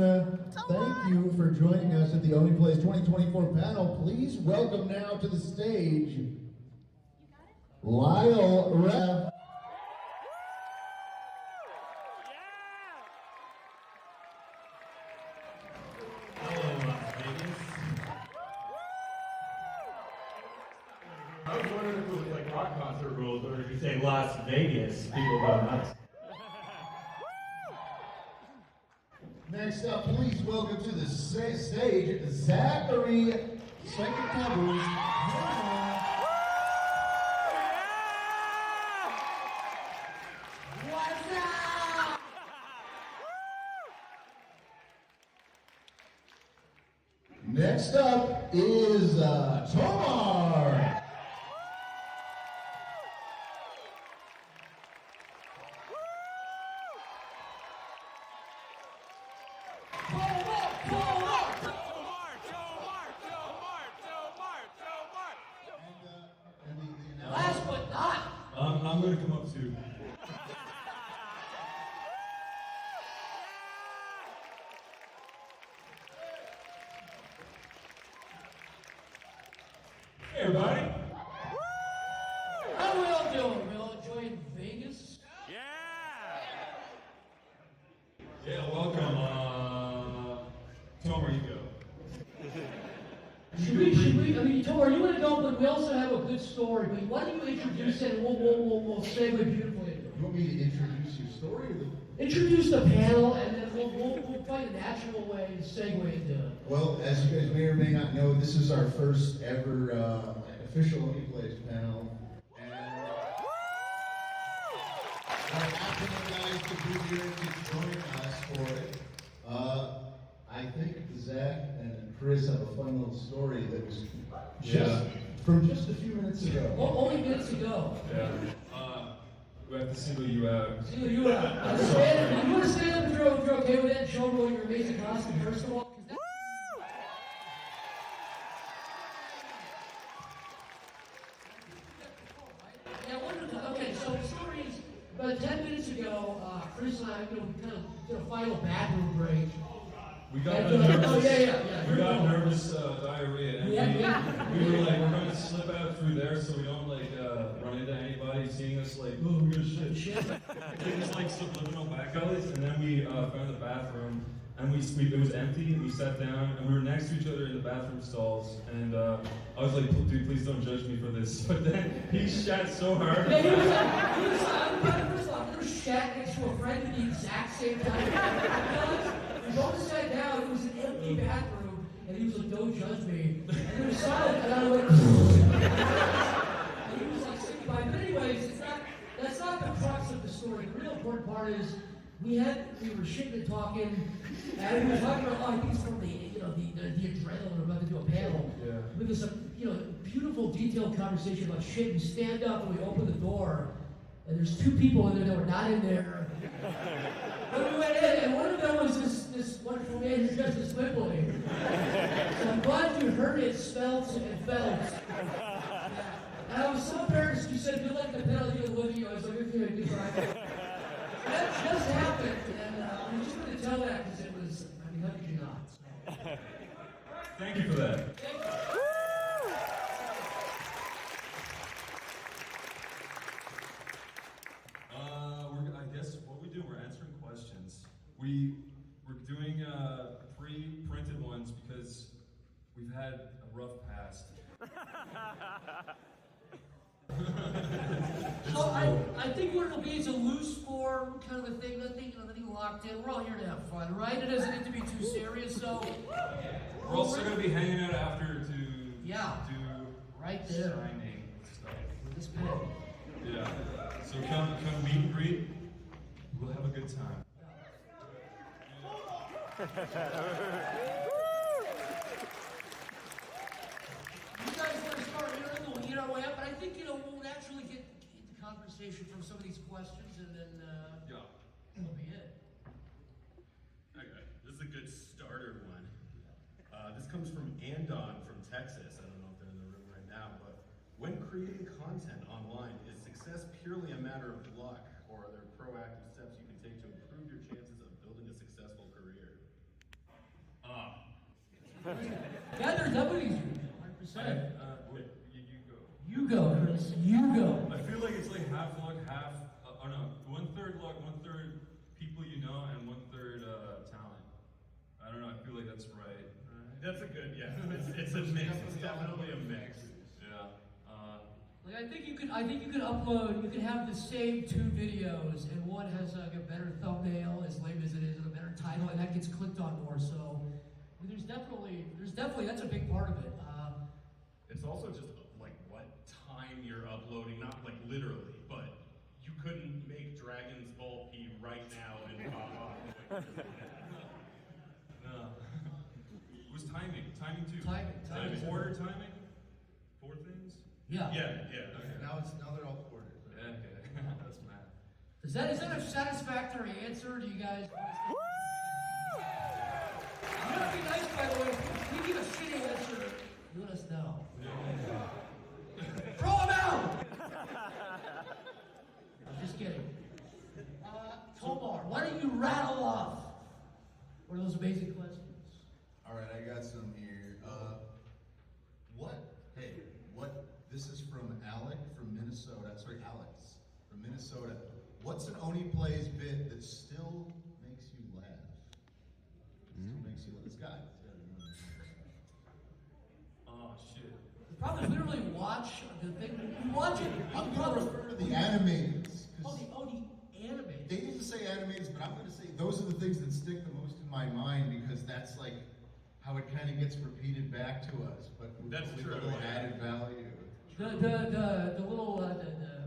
Thank you for joining us at the Oney Plays 2024 panel. Please welcome now to the stage, Lyle, Rath. I was wondering if it was like rock concert rules, or if you say Las Vegas, people go nuts. Next up, please welcome to the stage, Zachary, Second Covers. What's up? Next up is Tomar. Last but not. I'm going to come up too. Hey everybody. How we all doing? We all enjoying Vegas? Yeah, welcome. Tomar, you go. Should we, I mean, Tomar, you want to go, but we also have a good story. But why don't you introduce it and we'll segue beautifully into it. You want me to introduce your story? Introduce the panel and then we'll find a natural way to segue into it. Well, as you guys may or may not know, this is our first ever official Oney Plays panel. And we're asking you guys to be here to join us for it. I think Zach and Chris have a fun little story that was from just a few minutes ago. Only minutes ago. Yeah. We have to single you out. Single you out. You want to stand up if you're okay with that and show everyone your amazing costume first of all? Okay, so the story is about 10 minutes ago, Chris and I kind of did a final bathroom break. We got nervous. We got nervous diarrhea, and we were like, we're going to slip out through there so we don't like run into anybody seeing us like, oh, we're gonna shit. Just like subliminal back alleys, and then we found the bathroom, and it was empty, and we sat down, and we were next to each other in the bathroom stalls, and I was like, dude, please don't judge me for this. But then he shat so hard. Yeah, first off, there was shat next to a friend at the exact same time. We both sat down, it was an empty bathroom, and he was like, don't judge me. And it was silent, and I went, and he was like, saying goodbye. But anyways, that's not the crux of the story. The real important part is, we were shitting and talking, and we were talking about, I think it's from the adrenaline, we're about to do a panel. Yeah. With this, beautiful detailed conversation about shit, and stand up, and we open the door, and there's two people in there that were not in there. But we went in, and one of them was this wonderful man who dressed as Whippley. So I'm glad you heard it, spelt and felt. And I was so embarrassed, you said, good luck the penalty of Olivia. I was like, okay, goodbye. That just happened, and I'm just going to tell that because it was, how could you not? Thank you for that. Thank you. I guess what we do, we're answering questions. We're doing pre-printed ones because we've had a rough past. So I think what it'll be is a loose form kind of a thing, nothing locked in. We're all here to have fun, right? It doesn't need to be too serious, so. We're also going to be hanging out after to do right there signing stuff. with this pen. Yeah. So come meet and greet. We'll have a good time. You guys want to start here, and we'll eat our way up, but I think, we'll naturally get into conversation from some of these questions, and then, that'll be it. Okay, this is a good starter one. This comes from Andon from Texas. I don't know if they're in the room right now, but when creating content online, is success purely a matter of luck, or are there proactive steps you can take to improve your chances of building a successful career? Yeah, there's definitely 100%. Wait, you go. You go, Chris. You go. I feel like it's like half luck, half, oh no, 1/3 luck, 1/3 people you know, and 1/3 talent. I don't know, I feel like that's right. That's a good, yeah. It's a mix. It's definitely a mix. Yeah. Like I think you could upload. You could have the same 2 videos, and one has like a better thumbnail, as lame as it is, and a better title, and that gets clicked on more. So I mean, there's definitely that's a big part of it. It's also just like what time you're uploading, not like literally, but you couldn't make Dragon's Ball P right now and pop off. No. It was timing too. Timing. Order timing? 4 things? Yeah. Yeah. Okay. Now they're all quartered. Yeah, okay. That's mad. Is that a satisfactory answer? Do you guys? You know, it'd be nice, by the way, if we give a shitty answer, you let us know. Yeah. Throw him out! I'm just kidding. Tomar, why don't you rattle off one of those amazing questions? All right, I got some here. This is from Alex from Minnesota. Sorry, Alex from Minnesota. What's an OneyPlays bit that still makes you laugh? Still makes you laugh. This guy. Oh, shit. You probably literally watch the thing. You watch it. I'm going to refer to the animateds. Oh, the Oney animated. They didn't say animateds, but I'm going to say those are the things that stick the most in my mind because that's like how it kind of gets repeated back to us, but with That's a true, little yeah. added value. The little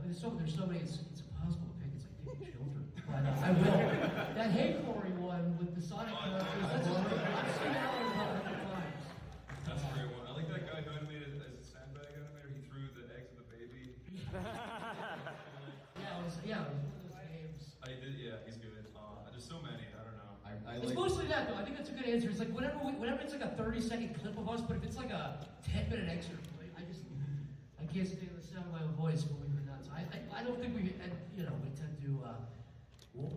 there's so many. It's impossible to pick. It's like picking children. But I will. That Hey Corey one with the Sonic characters. That's I've seen that one about 100 times. That's a great one. I like that guy who animated as a sandbag animator. He threw the eggs at the baby. Yeah, it was one of those games. I did, yeah, he's good. There's so many, I don't know. I It's like, mostly that though. I think that's a good answer. It's like whenever it's like a 30-second clip of us, but if it's like a 10-minute excerpt, I can't stand the sound of my own voice when we were nuts. I don't think we tend to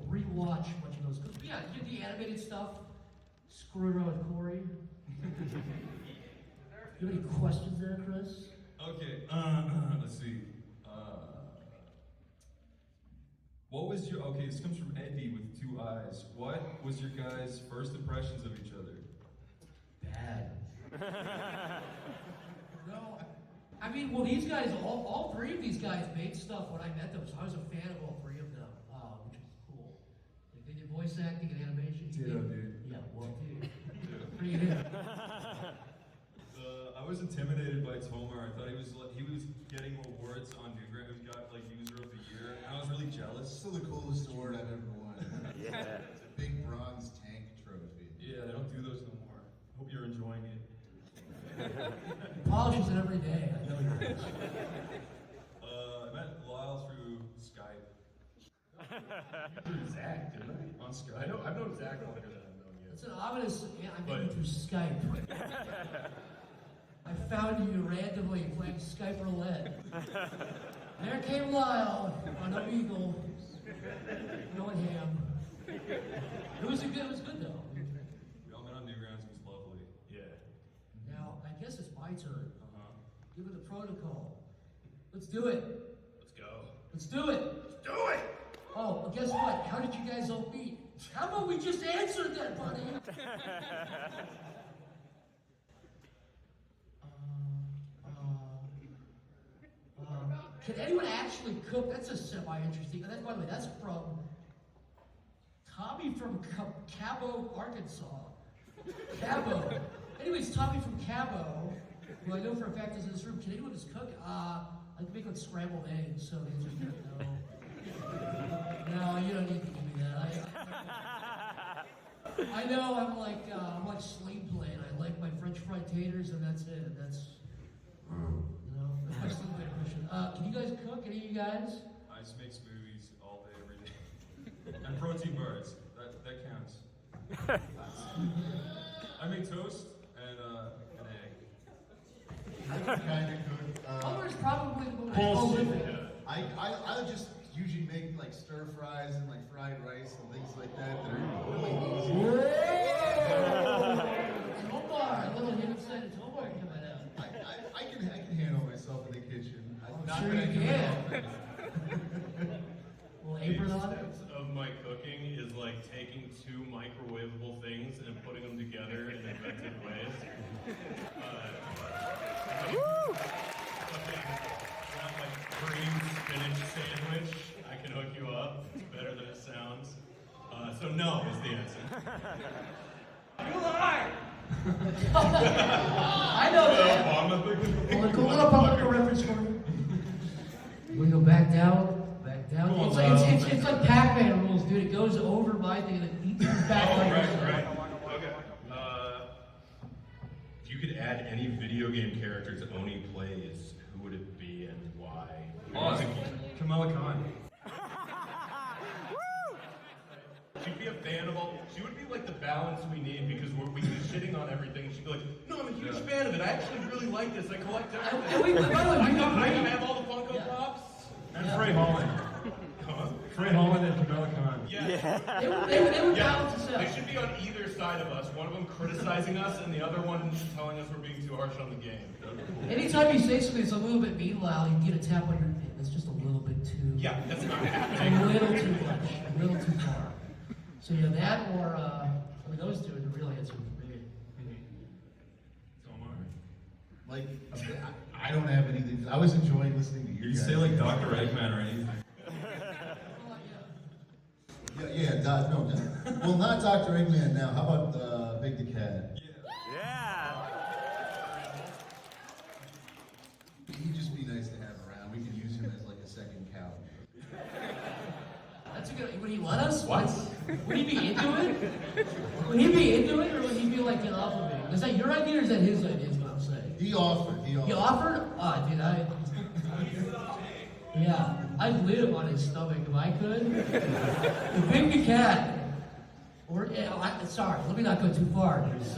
rewatch much of those. But yeah, you get the animated stuff. Screw around with Corey. You have any questions there, Chris? Okay, let's see. What was your, okay, this comes from Eddie with 2 eyes. What was your guys' first impressions of each other? Bad. No. I mean, well, these guys, all 3 of these guys made stuff when I met them, so I was a fan of all 3 of them, which was cool. Like, they did voice acting and animation. Dude. Yeah, well, dude. Pretty good. I was intimidated by Tomar. I thought he was getting awards on Newgram. He got like user of the year, and I was really jealous. it's still the coolest award I've ever won. Yeah. It's a big bronze tank trophy. Yeah, they don't do those no more. Hope you're enjoying it. He polishes it every day. I know he does. I met Lyle through Skype. Through Zach, didn't I? On Skype. I've known Zach longer than I've known you. It's an ominous. I met you through Skype. I found you randomly playing Skype roulette. There came Lyle on Omegle, going ham. It was good though. We all met on Newgrounds. It was lovely. Yeah. Now I guess it's my turn. Uh-huh. Give it the protocol. Let's do it. Let's go. Let's do it. Let's do it! Oh, well, guess what? How did you guys all meet? How about we just answer that, buddy? Can anyone actually cook? That's a semi-interesting. That's, by the way, that's from Tommy from Cabo, Arkansas. Cabo. Anyways, Tommy from Cabo, who I know for a fact is in this room. Can anyone just cook? I can make like scrambled eggs. So the answer is no. No, you don't need to give me that. I know I'm like Sling Blade. I like my French fried taters, and that's it. That's that's my Sling Blade impression. Can you guys cook? Any of you guys? I just make smoothies all day, every day. And protein bars. That counts. I make toast and an egg. I can kind of cook. Homer's probably the most Bullshit. prolific. I just usually make like stir fries and like fried rice and things like that that are really easy. Tomar, a little So no is the answer. You lie! I know that. I'm a big Look up a reference for me. We go back down. It's like Pac-Man rules, dude. It goes over my thing and it eats back like right. Okay. If you could add any video game character to Oney Plays, who would it be and why? Awesome. Kamala Khan. She'd be a fan of all. She would be like the balance we need because we keep shitting on everything. She'd be like, "No, I'm a huge fan of it. I actually really like this. I collect everything. I have all the Funko Pops." And Frey Holland. Frey Holland and Kamala Khan. Yeah. They would balance us out. They should be on either side of us. One of them criticizing us, and the other one telling us we're being too harsh on the game. Anytime you say something that's a little bit mean, Lyle, you get a tap on your thing. That's just a little bit too. Yeah, that's not It's happening. a little too much, a little too far. So yeah, that or I mean, those two are the real answer for me. Tomar. Like, I don't have anything. I was enjoying listening to you. You say like Dr. Eggman or anything. Well, not Dr. Eggman now. How about Big the Cat? Yeah. He'd just be nice to have around. We could use him as like a second couch. That's a good. Would he let us? What? Would he be into it? Would he be into it, or would he be like, get off of me? Is that your idea, or is that his idea? Is what I'm saying. He offered. He offered? Oh, dude, yeah, I'd live on his stomach if I could. The Big Cat. Or, sorry, let me not go too far. This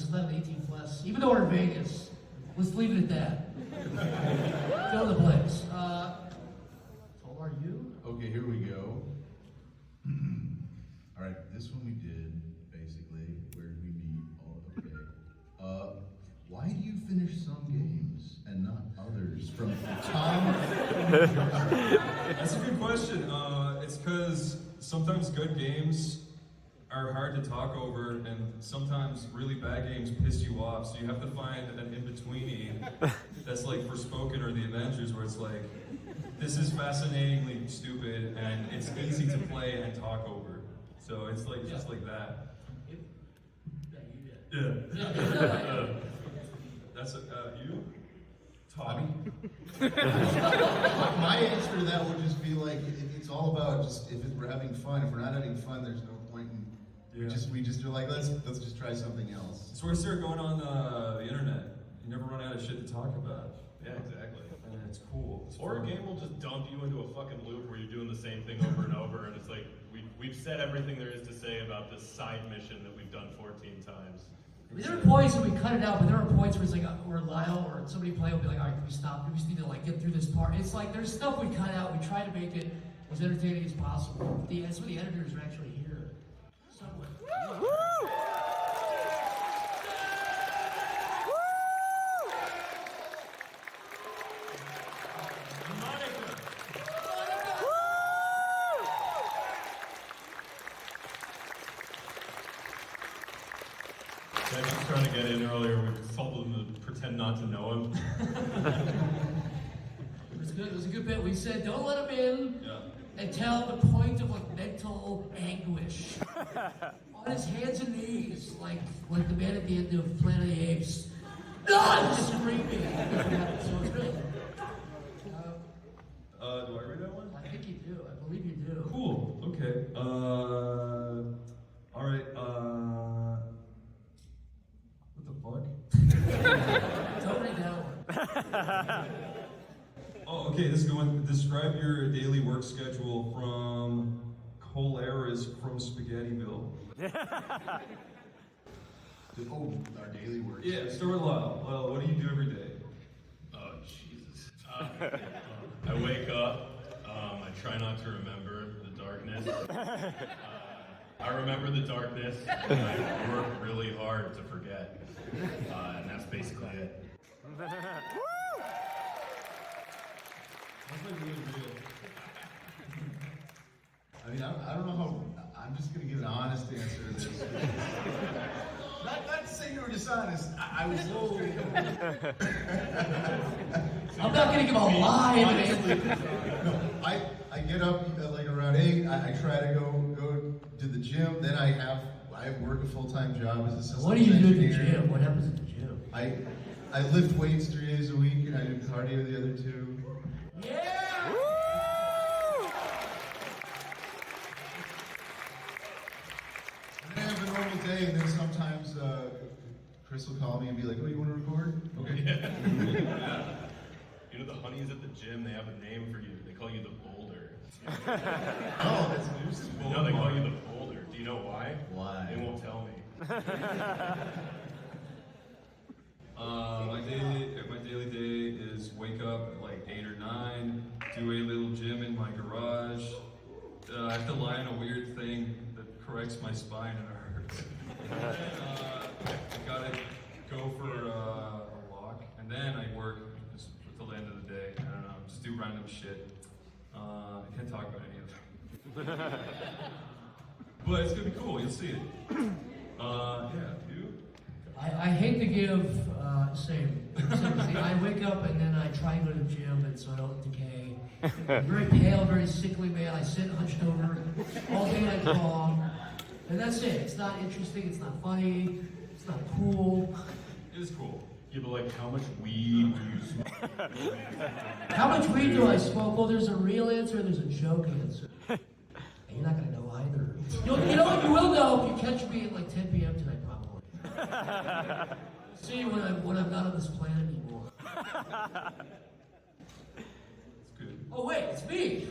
is not an 18 plus. Even though we're in Vegas, let's leave it at that. Go to the place. Tomar, you? Okay, here we go. All right, this one we did, basically. Where did we meet? Oh, okay. Why do you finish some games and not others? From Tom. That's a good question. It's because sometimes good games are hard to talk over, and sometimes really bad games piss you off. So you have to find an in-betweenie that's like Forspoken or the Avengers, where it's like, this is fascinatingly stupid, and it's easy to play and talk over. So it's like just like that. Yeah. That's you, Tommy. My answer to that would just be like, it's all about just if we're having fun. If we're not having fun, there's no point in. We just are like, let's just try something else. It's where you start going on the internet. You never run out of shit to talk about. Yeah, exactly. And it's cool. It's Or a fun. game will just dump you into a fucking loop where you're doing the same thing over and over, and it's like, we've said everything there is to say about this side mission that we've done 14 times. I mean, there are points where we cut it out, but there are points where it's like, where Lyle or somebody playing will be like, all right, can we stop? We just need to like get through this part. It's like, there's stuff we cut out. We try to make it as entertaining as possible. That's what the editors are actually here. Somewhere. I was just trying to get in earlier. We told them to pretend not to know him. It was good. It was a good bit. We said, don't let him in Yeah. until the point of like mental anguish. On his hands and knees, like the man at the end of Planet of the Apes. Just screaming. So it's good. Do I read that one? I think you do. I believe you do. Cool. Okay. All right. What the fuck? Don't read that one. Oh, okay. This is going. Describe your daily work schedule from Colaris from Spaghettiville. Oh, our daily work. Yeah. Start with Lyle. Lyle, what do you do every day? Oh, Jesus. I wake up. I try not to remember the darkness. I remember the darkness, and I work really hard to forget. And that's basically it. That's like really real. I mean, I don't know how. I'm just gonna give an honest answer to this. Not to say you were dishonest. I was. I'm not gonna give a lie. Honestly, no, I get up like around 8. I try to go to the gym. Then I work a full-time job as a systems What do you do at the engineer. gym? What happens at the gym? I lift weights 3 days a week, and I do cardio the other 2. Yeah! And then I have a normal day, and then sometimes Chris will call me and be like, "Oh, you want to record?" Okay. You know the honeys at the gym, they have a name for you. They call you the boulder. Oh, that's news. No, they call you the boulder. Do you know why? Why? They won't tell me. My daily day is wake up at like 8 or 9, do a little gym in my garage. I have to lie on a weird thing that corrects my spine and it hurts. I gotta go for a walk, and then I work just till the end of the day. I don't know, just do random shit. I can't talk about any of them. But it's gonna be cool, you'll see it. Yeah, you? I hate to give, same. See, I wake up and then I try and go to the gym and so I don't decay. I'm very pale, very sickly man. I sit hunched over all day night long. And that's it. It's not interesting, it's not funny, it's not cool. It is cool. Yeah, but like, how much weed do you smoke? How much weed do I smoke? Well, there's a real answer and there's a joke answer. And you're not going to know either. You know what? You will know if you catch me at like 10 p.m. tonight, probably. See when I'm not on this planet anymore. It's good. Oh, wait, it's me.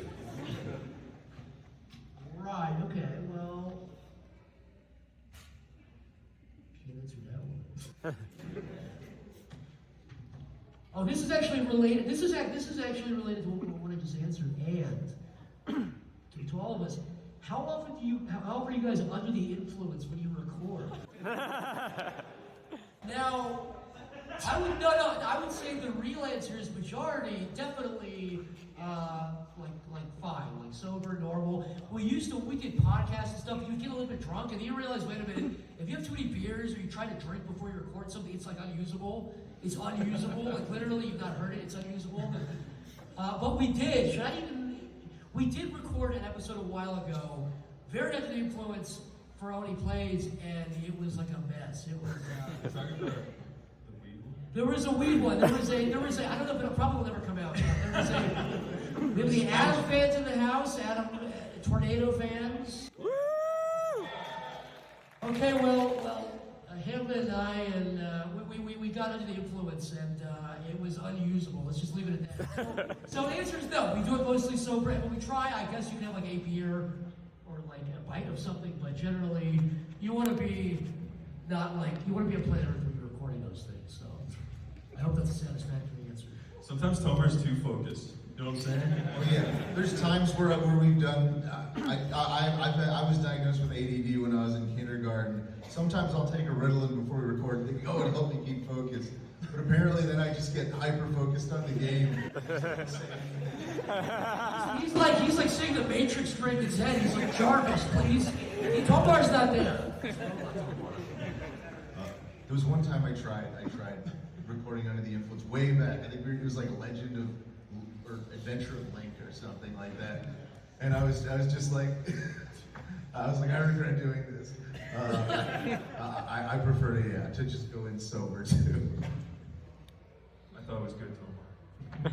Right, okay, well. Can't answer that one. Oh, this is actually related. This is actually related to what I just answered. And to all of us, how often are you guys under the influence when you record? Now, I would say the real answer is majority, definitely, like fine, like sober, normal. We did podcasts and stuff. You get a little bit drunk, and then you realize, wait a minute, if you have too many beers or you try to drink before you record something, it's like unusable. It's unusable. Like literally, you've not heard it. It's unusable. But we did. We did record an episode a while ago, very under the influence for Oney Plays, and it was like a mess. It was. Talking about the weed one? There was a weed one. There was a. I don't know if it probably will never come out. There was a. We have the Adam fans in the house. Adam, tornado fans. Woo! Okay, well, him and I, and we got under the influence, and it was unusable. Let's just leave it at that. So the answer is no. We do it mostly sober. When we try, I guess you can have like a beer or like a bite of something, but generally, you want to be a planet Earth when you're recording those things. So I hope that's a satisfactory answer. Sometimes Tomar's too focused. You know what I'm saying? Oh yeah, there's times where we've done. I was diagnosed with ADD when I was in kindergarten. Sometimes I'll take a Ritalin before we record, thinking, "Oh, it'll help me keep focused." But apparently, then I just get hyper focused on the game. He's like seeing the Matrix straight in his head. He's like, Jarvis, please. Tomar's not there. There was one time I tried recording under the influence way back. I think it was like Legend of or Adventure of Link or something like that. And I was just like, I regret doing this. I prefer to just go in sober too. I thought it was good, Tomar.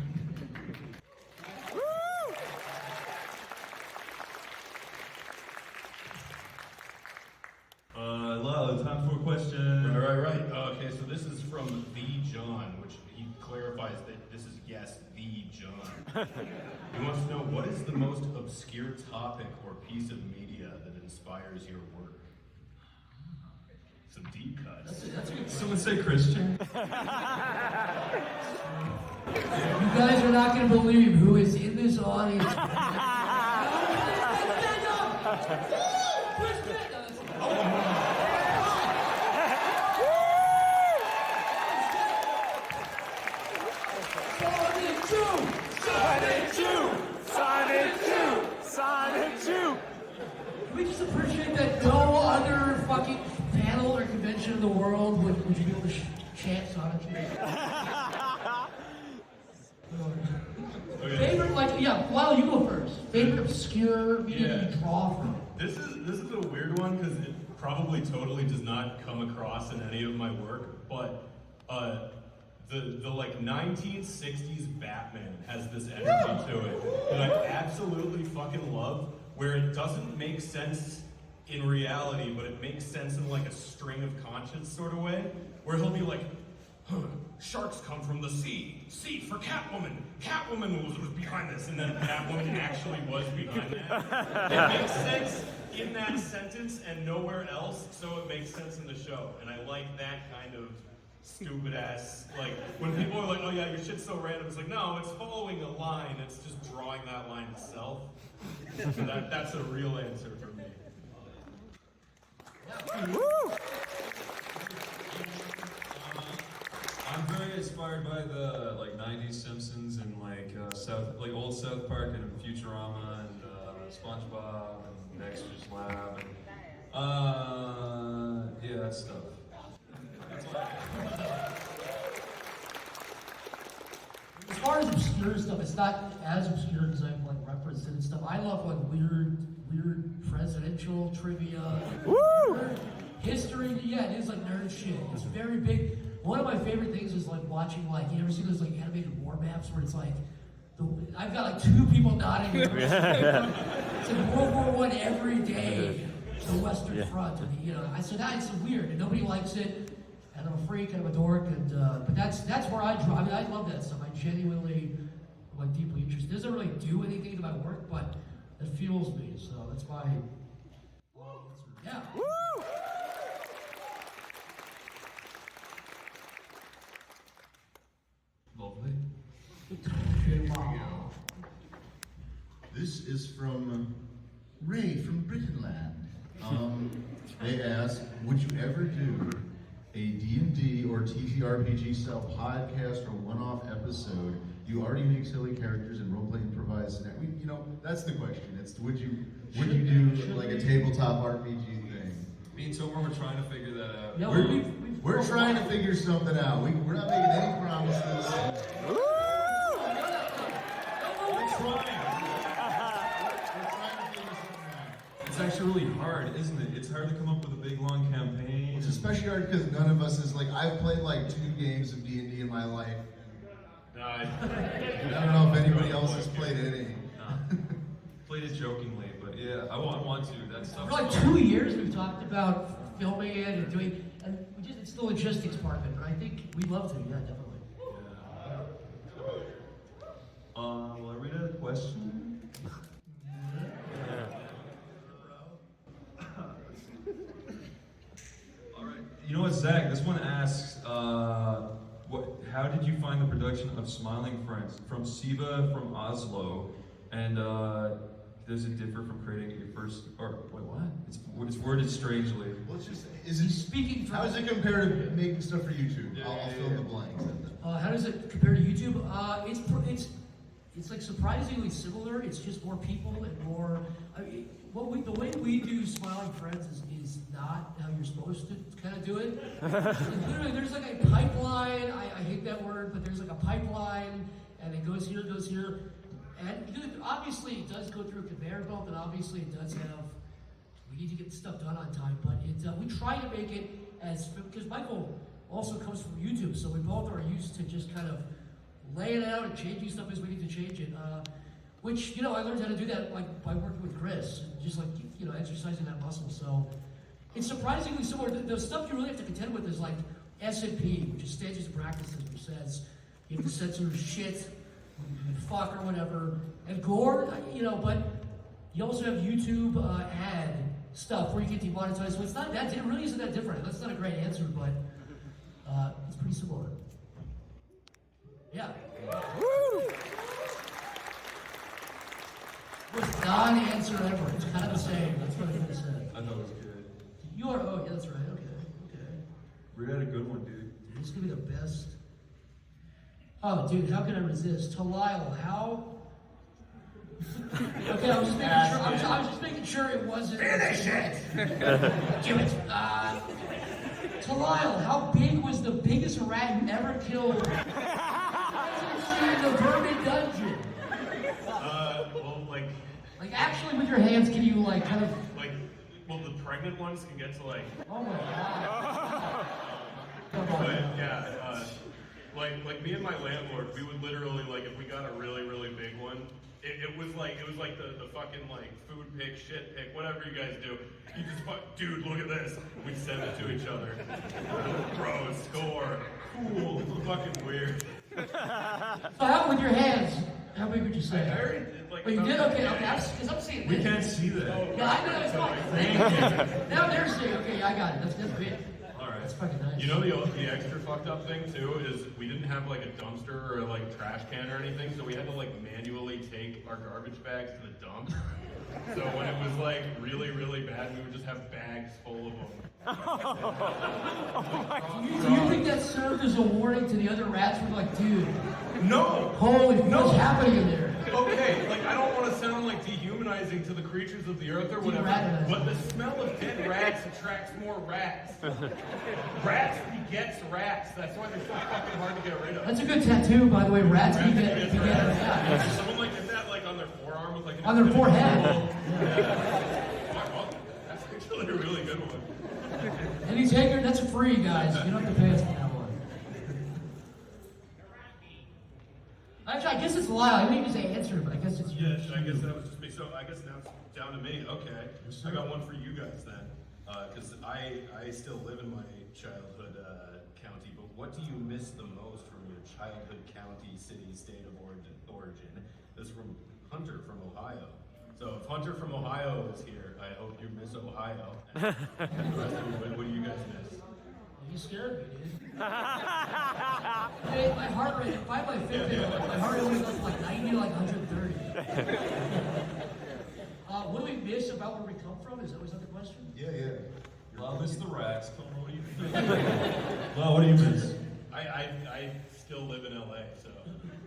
Lyle, time for a question. Right. Okay, so this is from the John, which he clarifies that this is the John. He wants to know, what is the most obscure topic or piece of media that inspires your work? Some deep cuts. That's a good. Someone say Christian. You guys are not going to believe who is in this audience. Can we just appreciate that no other fucking panel or convention in the world would you be able to chant Sonic 2? Okay. Favorite, Lyle, you go first. Favorite obscure media you draw from? This is a weird one because it probably totally does not come across in any of my work, but the like 1960s Batman has this energy to it that I absolutely fucking love, where it doesn't make sense in reality, but it makes sense in like a string of conscience sort of way, where he'll be like, sharks come from the sea. Sea for Catwoman. Catwoman was behind this, and then Catwoman actually was behind that. It makes sense in that sentence and nowhere else, so it makes sense in the show. And I like that kind of stupid ass, like, when people are like, oh yeah, your shit's so random, it's like, no, it's following a line, it's just drawing that line itself. So that's a real answer for me. Woo! I'm very inspired by the like '90s Simpsons and like old South Park and Futurama and SpongeBob and Dexter's Lab and yeah, that stuff. That's all I got. As far as obscure stuff, it's not as obscure because I've like referenced it and stuff. I love like weird presidential trivia, weird history. Yeah, it is like nerd shit. It's very big. One of my favorite things is like watching like, you ever see those like animated war maps where it's like, I've got like 2 people nodding. It's like World War I every day, the Western Front. And, you know, I said that's weird and nobody likes it. And I'm a freak and I'm a dork. And but that's where I draw. I mean, I love that stuff. I genuinely am like deeply interested. It doesn't really do anything to my work, but it fuels me. So that's why. Yeah. Woo! Lovely. This is from Ray from Britainland. They ask, would you ever do a D&D or TTRPG style podcast or one-off episode? You already make silly characters and roleplay improvised. You know, that's the question. It's would you do like a tabletop RPG thing? Me and Tomar were trying to figure that out. Yeah, We're trying to figure something out. We're not making any promises. Woo! It's actually really hard, isn't it? It's hard to come up with a big long campaign. It's especially hard because none of us is like, I've played like 2 games of D&D in my life. I don't know if anybody else has played any. Played it jokingly, but yeah, I want to. That stuff. For like 2 years, we've talked about filming it and doing, and it's the logistics part of it. But I think we'd love to. Yeah, definitely. Yeah. Will I read a question? All right. You know what, Zach? This one asks, how did you find the production of Smiling Friends? From Siva from Oslo, and does it differ from creating your first? Or wait, what? It's worded strangely. Well, it's just, how does it compare to making stuff for YouTube? I'll fill in the blanks. How does it compare to YouTube? It's like surprisingly similar. It's just more people and more. I mean, the way we do Smiling Friends is not how you're supposed to kind of do it. Literally, there's like a pipeline. I hate that word, but there's like a pipeline, and it goes here, and obviously it does go through a conveyor belt, and obviously it does have. We need to get stuff done on time, but we try to make it as, because Michael also comes from YouTube, so we both are used to just kind of laying it out and changing stuff as we need to change it. Which, you know, I learned how to do that like by working with Chris, and just like, you know, exercising that muscle. So it's surprisingly similar. The stuff you really have to contend with is like S&P, which is stages and practices, which says you have to censor shit, fuck or whatever, and gore, you know, but you also have YouTube ad stuff where you get demonetized. So it's not that, it really isn't that different. That's not a great answer, but it's pretty similar. Yeah. Woo! With non-answer ever. It's kind of the same. That's what I was going to say. I thought it was good. You are, oh yeah, that's right. Okay. We had a good one, dude. This is going to be the best. Oh, dude, how can I resist? To Lyle, how? Okay, I was just making sure it wasn't. Finish it! Damn it. To Lyle, how big was the biggest rat you ever killed in the Vermin Dungeon? well, like actually with your hands, can you like kind of like pregnant ones can get to like. Oh my god. But yeah, like me and my landlord, we would literally like if we got a really big one, it was like the fucking like food pick, shit pick, whatever you guys do. You just dude, look at this. We'd send it to each other. Bro, score. Cool. Fucking weird. So how with your hands? How big would you say? I heard it, like. Oh, you did? Okay, because I'm seeing We this. can't see that. Yeah, I know, it's fine. Now there's the, okay, yeah, I got it. That's big. Alright. That's fucking nice. You know the extra fucked up thing too is we didn't have like a dumpster or like trash can or anything, so we had to like manually take our garbage bags to the dump. So when it was like really bad, we would just have bags full of them. Do you think that served as a warning to the other rats? We're like, dude, No! holy, what's happening in there? Okay, like I don't want to sound like dehumanizing to the creatures of the earth or whatever, Deradionizing. but the smell of dead rats attracts more rats. Rats begets rats. That's why they're so fucking hard to get rid of. That's a good tattoo, by the way. Rats Rats beget begets rats. rats. Yeah. Someone like did that like on their forearm with like an On their forehead. Well, that's actually a really good one. Any taker, that's free, guys. You don't have to pay us for that one. Actually, I guess it's Lyle. I didn't even say answer, but I guess it's you. Yeah, I guess that was just me. So I guess now it's down to me. Okay, I got one for you guys then, because I still live in my childhood county. But what do you miss the most from your childhood county, city, state of origin? This is from Hunter from Ohio. So if Hunter from Ohio is here, I hope you miss Ohio. And the rest of you, what do you guys miss? You scared me, dude. Hey, my heart rate, if I had my Fitbit, my heart rate was up like 90 to like 130. What do we miss about where we come from? Is that the question? Yeah. Well, this is the rats. Tomar, what do you think? Well, what do you miss? I still live in LA, so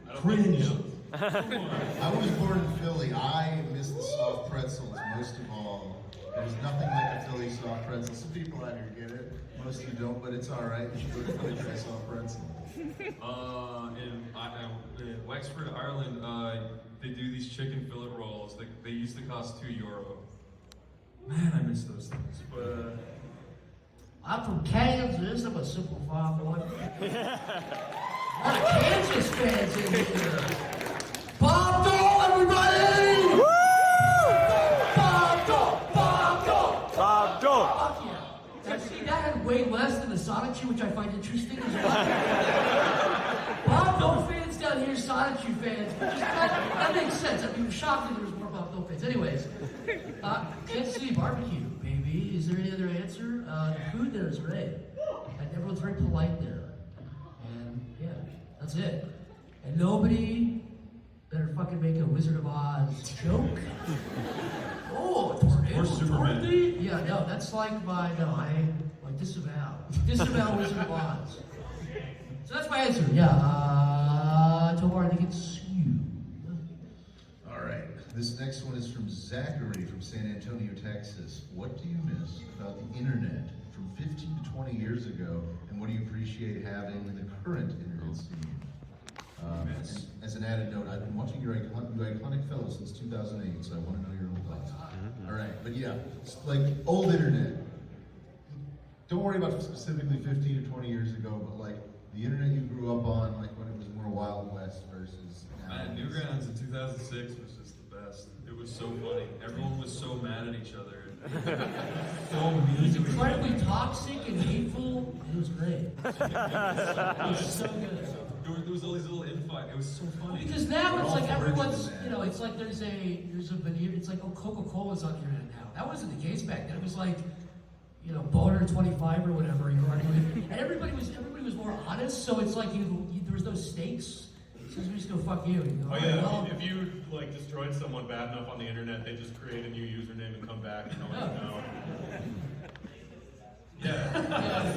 I don't Cringe. think, I was born in Philly. I miss the soft pretzels most of all. There's nothing like a Philly soft pretzel. Some people out here get it. Most of you don't, but it's all right. You should go to Philly try soft pretzel. In Wexford, Ireland, they do these chicken fillet rolls. They used to cost €2. Man, I miss those things. But I'm from Kansas. I'm a simple farm boy. A lot of Kansas fans in here. Bob Dole, everybody! Woo! Bob Dole! Bob Dole! Bob Dole. Fuck yeah. See, that had way less than the Sonic Shoe, which I find interesting as well. Bob Dole fans down here, Sonic Shoe fans. That makes sense. I'd be shocked if there was more Bob Dole fans. Anyways, Kansas City barbecue, baby. Is there any other answer? The food there is great. And everyone's very polite there. And yeah, that's it. And nobody better fucking make a Wizard of Oz joke. Oh, tornado. Or Superman. Dorothy? Yeah, no, that's like I disavow. Disavow Wizard of Oz. So that's my answer. Yeah, Tomar, I think it's you. All right. This next one is from Zachary from San Antonio, Texas. What do you miss about the internet from 15 to 20 years ago, and what do you appreciate having in the current internet scene? And as an added note, I've been watching your iconic fellow since 2008, so I want to know your own thoughts. All right, but yeah, it's like old internet. Don't worry about specifically 15 to 20 years ago, but like the internet you grew up on, like when it was more Wild West versus now. man, Newgrounds in 2006 was just the best. It was so funny. Everyone was so mad at each other. So It was mean. incredibly toxic and hateful. It was great. It was so good. There was all these little infights. It was so funny. Because now it's like everyone's, man. you know, it's like there's a veneer. It's like, oh, Coca-Cola's on the internet now. That wasn't the case back then. It was like, you know, Boner 25 or whatever you were arguing. And everybody was more honest. So it's like there was no stakes. So we just go fuck you. You go, Oh "All right, yeah, well, if you like destroyed someone bad enough on the internet, they just create a new username and come back and no one will know. Yeah.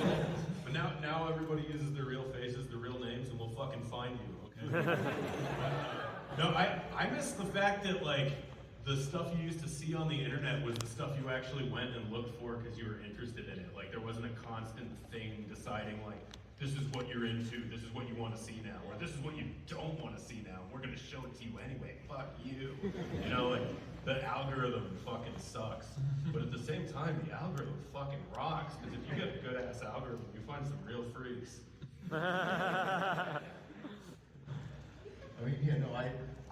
But now everybody uses their real faces, their real names, and we'll fucking find you, okay? No, I miss the fact that like the stuff you used to see on the internet was the stuff you actually went and looked for because you were interested in it. Like there wasn't a constant thing deciding like, this is what you're into, this is what you want to see now, or this is what you don't want to see now, we're going to show it to you anyway, fuck you. You know, like, the algorithm fucking sucks. But at the same time, the algorithm fucking rocks, because if you get a good ass algorithm, you find some real freaks. I mean, yeah, no,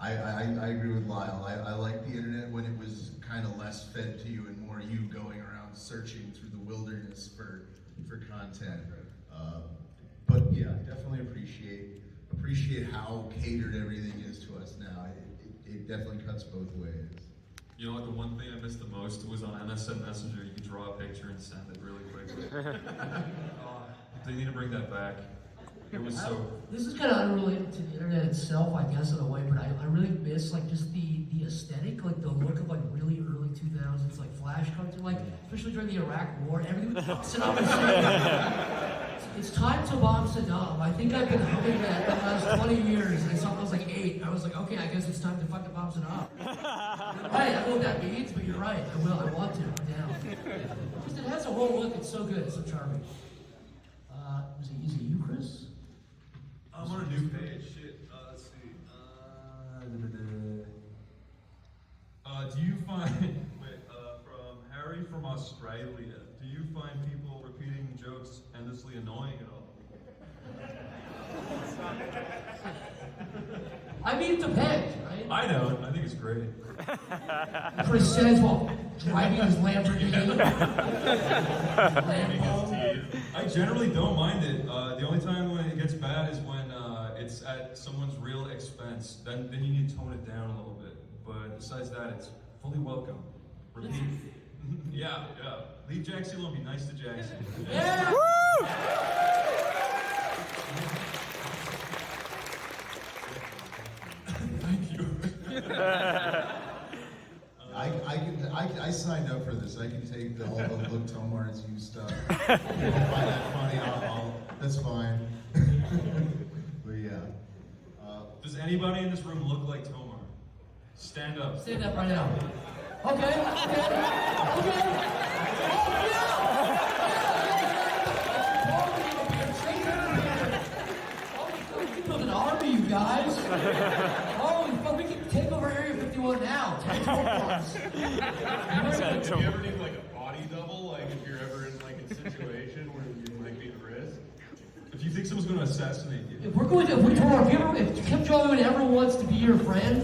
I agree with Lyle. I like the internet when it was kind of less fed to you and more you going around searching through the wilderness for content. But yeah, definitely appreciate how catered everything is to us now. It definitely cuts both ways. You know what, the one thing I missed the most was on MSN Messenger, you could draw a picture and send it really quickly. They need to bring that back. It was so... This is kind of unrelated to the internet itself, I guess, in a way, but I really miss, like, just the aesthetic, like, the look of, like, really early 2000s, like, Flash cartoon, like, especially during the Iraq War, everything was Saddam Hussein. It's time to bomb Saddam. I think I've been humming that for the last 20 years. I saw when I was like 8. I was like, okay, I guess it's time to fucking bomb Saddam. You're right, I don't know what that means, but you're right. I will, I want to. I'm down. Just, it has a whole look. It's so good. It's so charming. Is it you, Chris? I'm on a new page. Shit. Let's see. Do you find... Wait, from Harry from Australia. Do you find people repeating jokes endlessly annoying at all? I mean, it depends, right? I don't. I think it's great. Chris says while driving his Lamborghini. I generally don't mind it. The only time when it gets bad is when it's at someone's real expense. Then you need to tone it down a little bit. But besides that, it's fully welcome. Repeat. Yeah. Leave Jackson alone. Be nice to Jackson. Yeah. Woo! Thank you. I signed up for this. I can take all the Look Tomar's you stuff. If I find that funny, that's fine. But yeah. Does anybody in this room look like Tomar? Stand up. Stand up right now. Okay. We can build an army, you guys. Holy fuck, we can take over Area 51 now. Take Do you ever need like a body double? Like if you're ever in like a situation where you might be at risk? If you think someone's going to assassinate you. If Kim Jong-un ever wants to be your friend,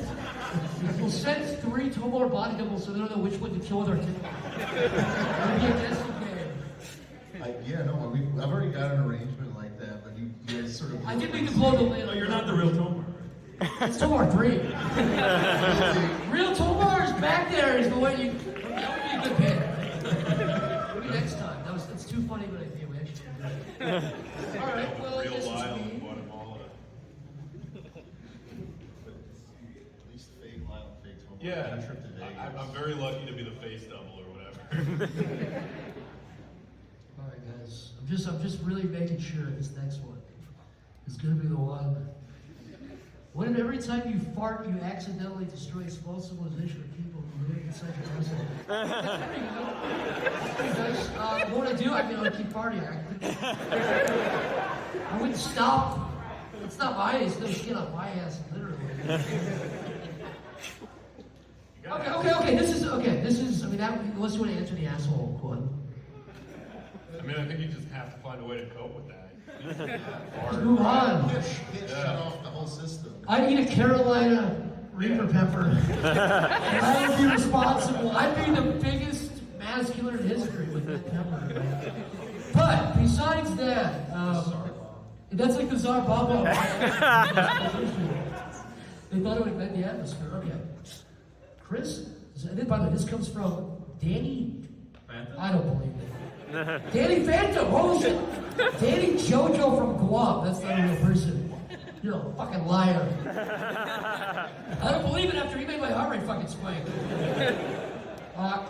we'll send 3 Tomar body doubles so they don't know which one to kill with our kid. It'll be a guessing game. I've already got an arrangement like that, but you guys sort of... I think we can blow the lid. No, you're not the real Tomar. It's Tomar 3. Real Tomar is back there. Is the way you... That would be a good pick. Maybe next time. That's too funny, but I think we actually can do it. All right, well, I Real guess Lyle it's in me. Guatemala. At least fake Lyle and fake Tomar. Yeah, Trip to Vegas. I'm very lucky to be the face double or whatever. All right, guys. I'm just really making sure this next one is going to be the one. What if every time you fart, you accidentally destroy small civilization of people who live inside your household? There you go. Pretty nice. What would I do? I keep farting. I wouldn't stop. It's not it's no skin on my ass, literally. Okay. This is. I mean, unless you want to answer the asshole one. I mean, I think you just have to find a way to cope with that. Let's move on. Shut off the whole system. I'd eat a Carolina Reaper pepper. And I would be responsible. I'd be the biggest masculine in history with that pepper. But besides that, that's like the Tsar Bomb. They thought it would invent the atmosphere. Okay. Chris, by the way, this comes from Danny. Phantom? I don't believe it. Danny Phantom, holy shit. Danny Jojo from Guam, that's not a real person. You're a fucking liar. I don't believe it after he made my heart rate fucking spike.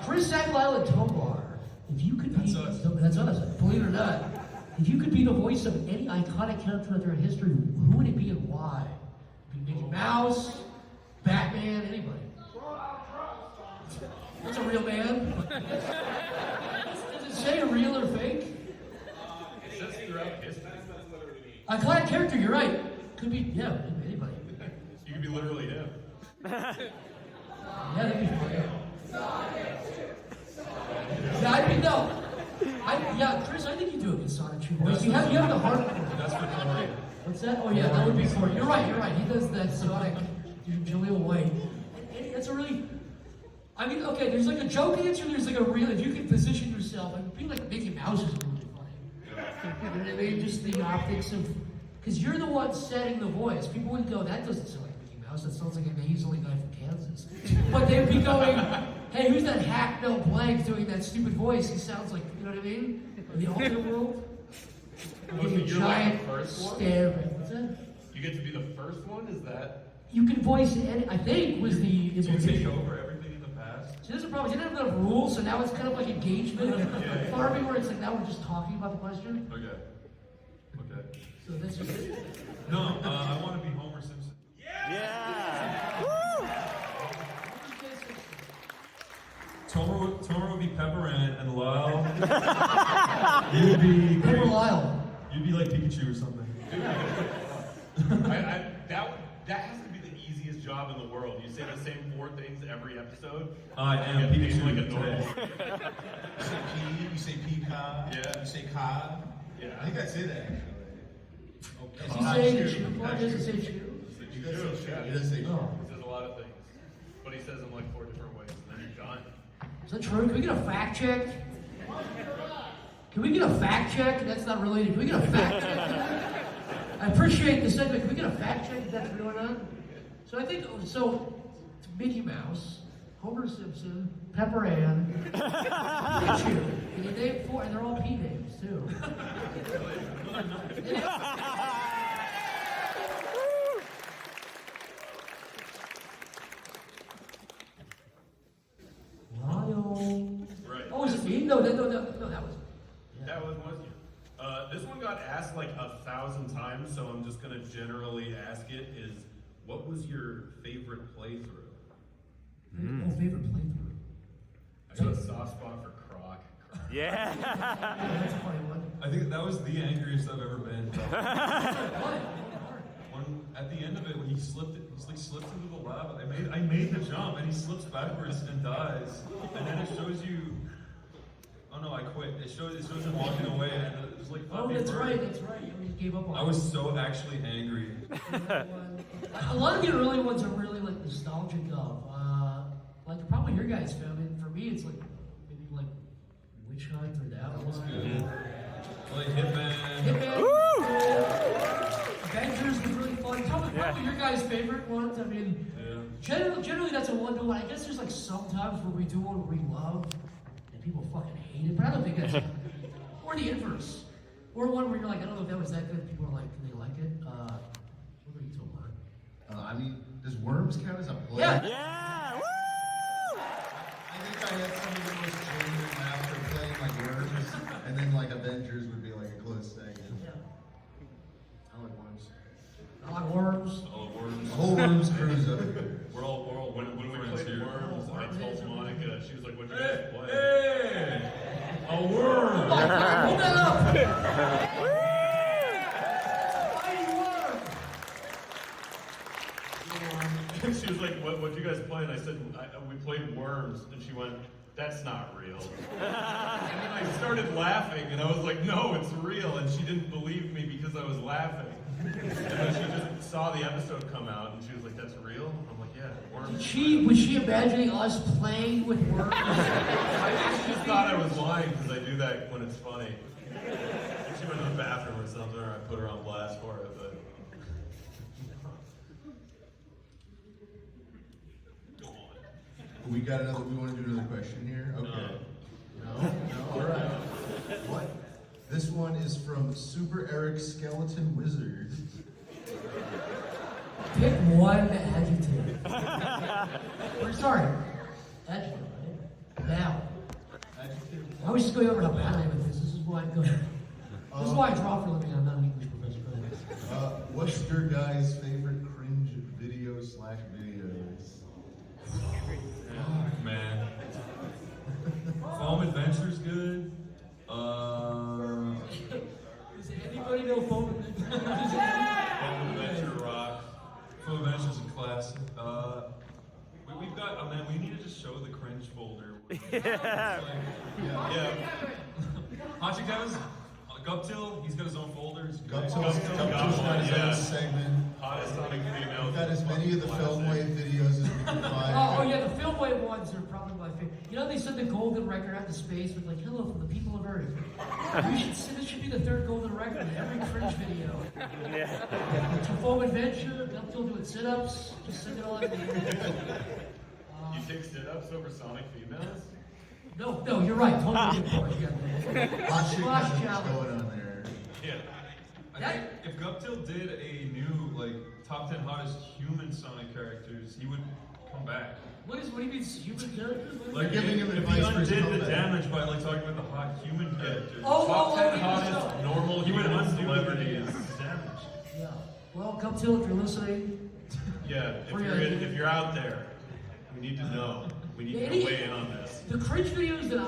Chris, Zach, Lyle, and Tomar, if you could be... That's us, believe it or not. If you could be the voice of any iconic character throughout history, who would it be and why? It'd be Mickey Mouse, Batman, anybody. That's a real man. Does it say real or fake? It says throughout history. A client character, you're right. Could be, yeah, anybody. You could be literally him. Yeah, that'd be fun. Yeah, I mean, no. Yeah, Chris, I think you do a good Sonic True voice. You have the hardcore. That's for Corey. What's that? Oh yeah, that would be Corey. You're right. He does that Sonic, Jaleel White. And that's a really, I mean, okay, there's like a joke answer, there's like a real, if you can position yourself, and being like Mickey Mouse is really funny. You know what I mean? Just the optics of, because you're the one setting the voice. People would go, that doesn't sound like Mickey Mouse, that sounds like a nasally guy from Kansas. But they'd be going, hey, who's that hack Mel Blanc doing that stupid voice? He sounds like, you know what I mean? In the alternate world. Oh, so you're like the first one? What's that? You get to be the first one? Is that? You can voice any, I think was the Do you take over everything in the past? See, there's a problem. You didn't have enough rules, so now it's kind of like engagement farming, where it's like now we're just talking about the question. Okay. So that's just it. No, I want to be Homer Simpson. Yeah. Woo! Tomar would be Pepper Ann, and Lyle. You'd be Poor Lyle. You'd be like Pikachu or something. That has to be the easiest job in the world. You say the same 4 things every episode. I am You get Pikachu paid like a today. normal. You say pea, you say peacock, Yeah. you say cod. Yeah. I think I say that actually. Does he say the chew part? Does he say chew? He does say chew. He does say chew. Oh. He says a lot of things, but he says them like 4 different ways, and then you're done. Is that true? Can we get a fact check? Can we get a fact check? That's not related. Can we get a fact check? I appreciate the segment. Can we get a fact check if that's real or not? So I think, so it's Mickey Mouse, Homer Simpson, Pepper Ann, Pikachu. And you name 4, and they're all P names too. Lyle. Right. Oh, is it me? No, that was. That was you. This one got asked like 1,000 times, so I'm just gonna generally ask it. Is what was your favorite playthrough? Oh, favorite playthrough. I got a soft spot for Croc. Yeah. That's a funny one. I think that was the angriest I've ever been. What? When at the end of it, when he slipped into the lava. I made the jump, and he slips backwards and dies. And then it shows you. Oh no, I quit. It shows him walking away, and it was like. Oh, that's right. You gave up on. I was so actually angry. A lot of the early ones are really like nostalgic of, like probably your guys' family. For me, it's like maybe like Witch Hunt or that That was one. good. Like Hitman. Woo! Avengers was really fun. Probably your guys' favorite ones. I mean, generally that's a one to one. I guess there's like sometimes where we do one we love and people fucking hate it, but I don't think that's or the inverse. Or one where you're like, I don't know if that was that good. People are like, can they like it? What are you talking about? I mean, does Worms count as a play? Yeah. Yeah. Woo! I think I had some of the most genuine after playing like Worms, and then like Avengers would be like a close second. Yeah. I like Worms. I like worms. All the worms. The whole Worms crew's up here. We're all When we friends played here. Worms, I told Monica, she was like, "What'd you guys play?" Hey! A worm! Hold that up! She was like, "What'd you guys play?" And I said, "We played Worms." And she went, "That's not real." And then I started laughing, and I was like, "No, it's real." And she didn't believe me because I was laughing. And then she just saw the episode come out, and she was like, "That's real?" I'm like, "Yeah, Worms." Was she imagining us playing with worms? I just thought I was lying because I do that when it's funny. If she went to the bathroom or something, or I put her on blast for it, but. Go on. We want to do another question here? Okay. No, all right. What? This one is from Super Eric Skeleton Wizard. Pick one adjective. Or, sorry, adjective, right? Now. Adjective? I was just going over how bad I am at this. This is why I go. This is why I draw for a living. I'm not an English professor. Go ahead. What's your guys' favorite cringe videos? Oh, man. Foam Adventure's good. Does anybody know Foam Adventure? Adventure rock. Full Adventures in class. We've got, oh man, we need to just show the cringe folder. Yeah. Yeah. Hachi does. Guptil, he's got his own folders. Guptil's got his own segment. Hottest Sonic female. We've got as many of the Filmwave videos as we can find. Oh yeah, the Filmwave ones are probably my favorite. You know they sent the golden record out to space with like, hello from the people of Earth. This should be the third golden record in every cringe video. Yeah. Full Adventure, Guptil doing sit-ups, just send it all out to the internet. You take sit-ups over Sonic females? No, you're right. Totally good point. Yeah. Hot shit Squash is challenge. going on there. Yeah. I think if Guptil did a new, like, top 10 hottest human Sonic characters, he would come back. What do you mean human characters? Like, giving him if advice he for his undid the comeback. damage by, like, talking about the hot human characters. Top 10 yeah, hottest so- normal He would human undo the celebrities. damage. Yeah. Well, Guptil, if you're listening, Yeah, if you're out there, we need to know. We need to weigh in on this. the cringe videos that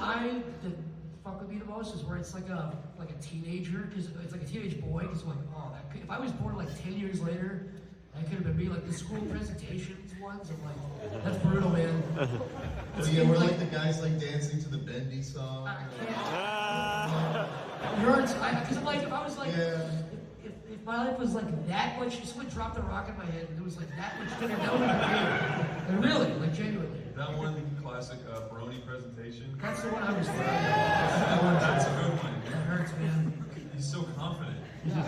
fuck with me the most is where it's like a teenager, because it's like a teenage boy, because like, oh, if I was born like 10 years later, that could have been me, like the school presentations ones. I'm like, that's brutal, man. So yeah, we're like the guys like dancing to the Bendy song. I can't. It hurts. Because I'm like, if I was like, Yeah. if my life was like that much, if someone dropped a rock in my head and it was like that much different, that would be weird. And really, like genuinely. That one classic Brony presentation. That's the one I was thinking. That's a good one. That hurts, man. He's so confident. Yeah.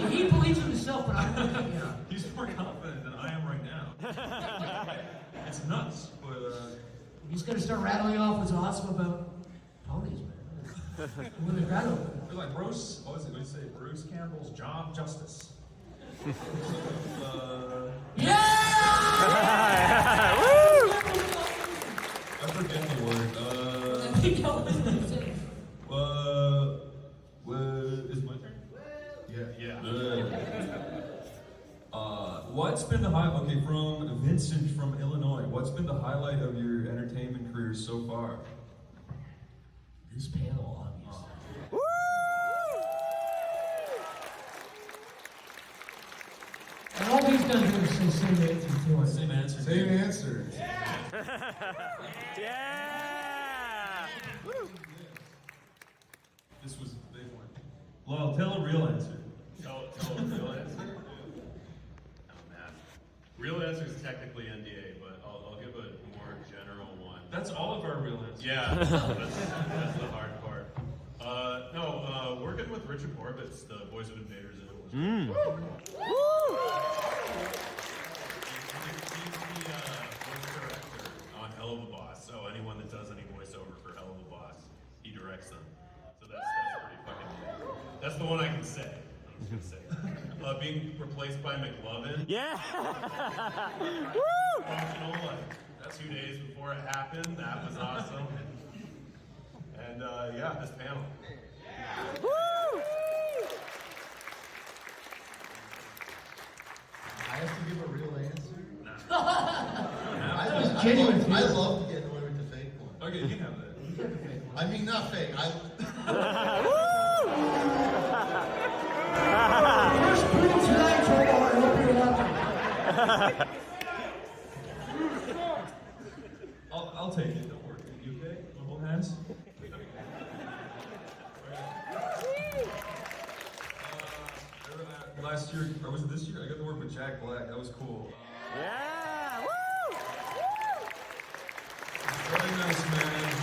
He believes in himself, but I'm like, yeah. He's more confident than I am right now. It's nuts, but He's gonna start rattling off what's awesome about ponies, man. With the rattle. they're like Bruce. What do you say? Bruce Campbell's Job Justice. Yeah! Woo! I forget the word. Is my turn? Yeah. What's been the highlight? Okay, from Vincent from Illinois. What's been the highlight of your entertainment career so far? This panel, obviously. Woo! And all these guys are gonna say same answer to us. Same answer. Same answer. Yeah! Woo! This was a big one. Lyle, tell a real answer. Tell a real answer? Oh man. Real answer is technically NDA, but I'll give a more general one. That's all of our real answers. Yeah, that's the hard part. Working with Richard Orbitz, the voice of Invaders, it was Mm. Woo! Woo! He's the voice director on Hell of a Boss, so anyone that does any voiceover for Hell of a Boss, he directs them. So that's pretty fucking cool. That's the one I can say. I'm just gonna say. Being replaced by McLovin. Yeah! Woo! Functional, like 2 days before it happened. That was awesome. And yeah, this panel. Woo! I have to give a real answer. That was genuine, too. I love to get away with the fake one. Okay, you can have that. I mean, not fake. First proof tonight, Tomar. I hope you're watching. I'll take it. Don't worry. You okay? Want both hands? Last year, or was it this year? I got to work with Jack Black. That was cool. Yeah! Woo! Very nice man.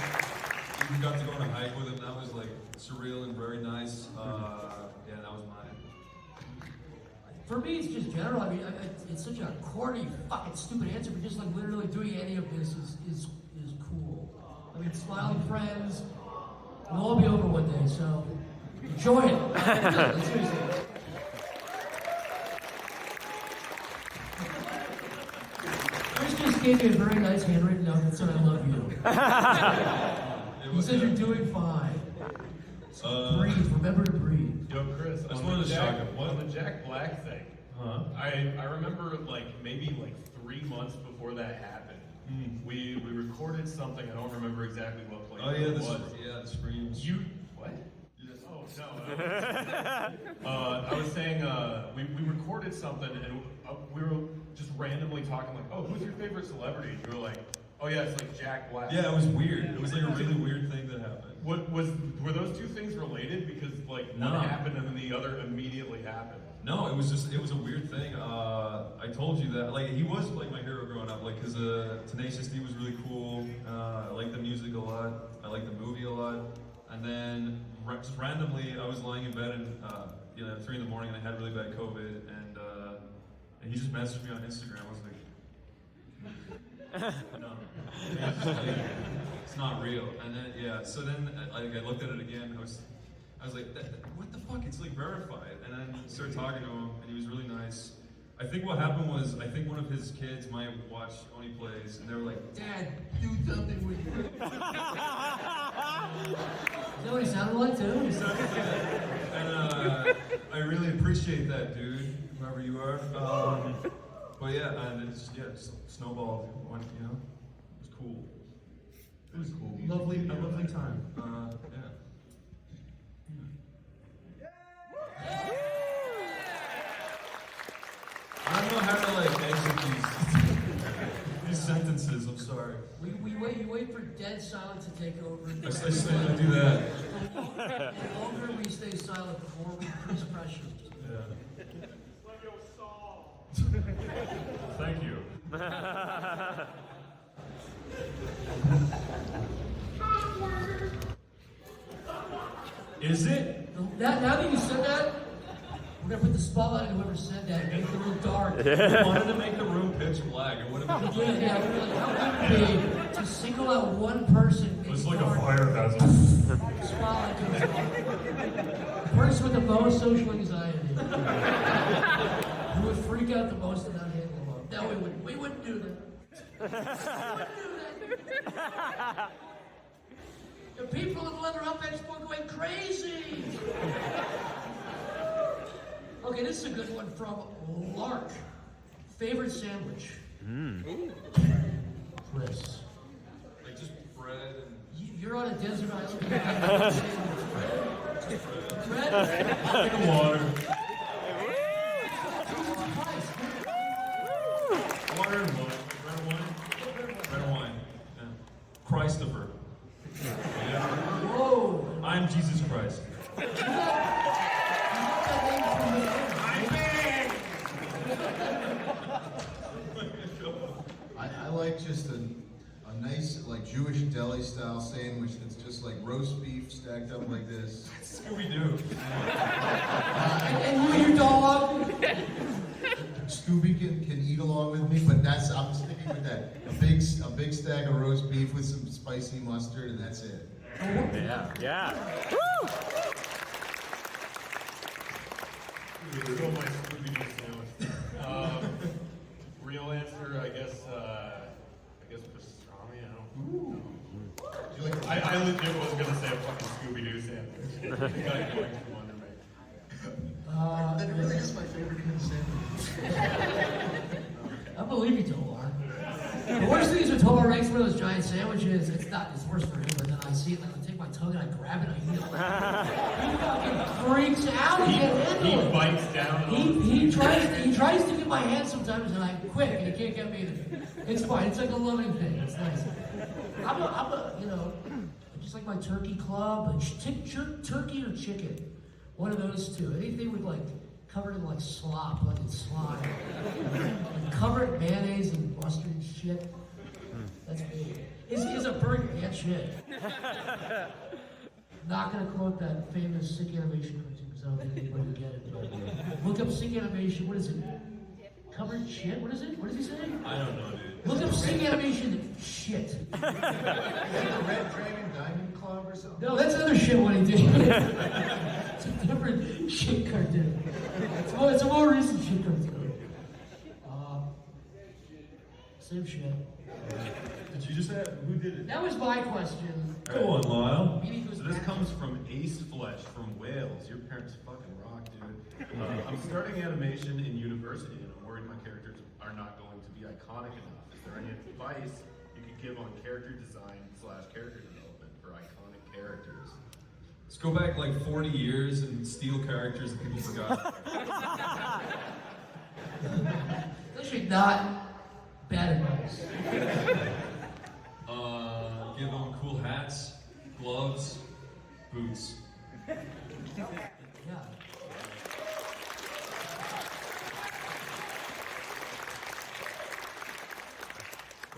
We got to go on a hike with him. That was like surreal and very nice. Yeah, that was mine. For me, it's just general. I mean, it's such a corny, fucking stupid answer, but just like literally doing any of this is cool. I mean, smiling friends, it'll all be over one day, so enjoy it. Really, seriously. Chris just gave me a very nice handwritten note that said, "I love you." He said you're doing fine. So breathe. Remember to breathe. Yo, Chris, I just on wanted the to shock him. on the Jack Black thing, Huh? I remember maybe 3 months before that happened, we recorded something. I don't remember exactly what place Oh yeah, it the was. screams. You what? Oh I was saying we recorded something and we were just randomly talking like, oh, who's your favorite celebrity? And you were like, oh yeah, it's like Jack Black. Yeah, it was weird. It was like a really weird thing that happened. Were those two things related? Because like one happened and then the other immediately happened. No, it was a weird thing. I told you that, like, he was like my hero growing up, like, cause Tenacious D was really cool. I liked the music a lot. I liked the movie a lot. And then just randomly, I was lying in bed and 3 in the morning, and I had really bad COVID, and he just messaged me on Instagram. I was like, no, it's not real. And then so then I looked at it again. I was like, what the fuck? It's like verified. And then started talking to him, and he was really nice. I think what happened was, I think one of his kids might have watched Oney Plays, and they were like, Dad, do something with you. You know what he sounded like too? And I really appreciate that, dude, whoever you are. But yeah, and it's just snowballed. It was cool. It was cool. A lovely time. Yeah. I don't know how to like exit these sentences. I'm sorry. You wait for dead silence to take over. I do that. The longer we stay silent, the more we increase pressure. Yeah. Thank you. Is it? Now that you said that, we're gonna put the spotlight on whoever said that and make the room dark. I wanted to make the room pitch black. It would have been. Yeah, we're like, how would it be to single out one person? It was like a fire hazard. Spotlight goes on. The person with the most social anxiety. Who would freak out the most and not handle them up. No, we wouldn't do that. The people in Leather Up Expo are going crazy. Okay, this is a good one from Lark. Favorite sandwich? Chris. Like just bread and... You're on a desert island. Bread? and water. Water and wine. Bread and wine? Bread and wine. Yeah. Christopher. Yeah. Whoa. I'm Jesus Christ. I like just a nice, like, Jewish deli style sandwich that's just like roast beef stacked up like this. Scooby-Doo. And you, your dog? Scooby can eat along with me, but I'm sticking with that. A big stack of roast beef with some spicy mustard, and that's it. Yeah. Woo! Real my Scooby-Doo sandwich. Real answer, I guess pastrami. I don't know. I legit was gonna say a fucking Scooby-Doo sandwich. You got it going too under me. That really is my favorite kind of sandwich. I believe you, Tomar. The worst thing is when Tomar ranks one of those giant sandwiches, it's worse for him, but then I see it, like I take my tongue and I grab it and I eat it. He fucking freaks out, he can't handle it. He bites down on He tries to get my hand sometimes and I quit and he can't get me to. It's fine, it's like a loving thing, it's nice. I'm just like my turkey club, turkey or chicken. One of those two. Anything with like covered in like slop, like it's slime. And covered in mayonnaise and mustard and shit. That's me. Is a burger and shit. Not gonna quote that famous sick animation cartoon because I don't think anybody would get it. Look up sick animation. What is it? Covered shit? What is it? What does he say? I don't know, dude. Look up sick animation. Shit. Is it the Red Dragon Diamond Club or something? No, that's another shit one he did. It's a different shit cartoon. It's a more recent shit cartoon. Same shit. Did you just have, who did it? That was my question. Go on, Lyle. Maybe it was So this back- comes from Ace Flesh from Wales. Your parents fucking rock, dude. I'm starting animation in university, and I'm worried my characters are not going to be iconic enough. Is there any advice you could give on character design / character development for iconic characters? Let's go back like 40 years and steal characters that people forgot. It's actually not bad advice. Give them cool hats, gloves, boots. Yeah.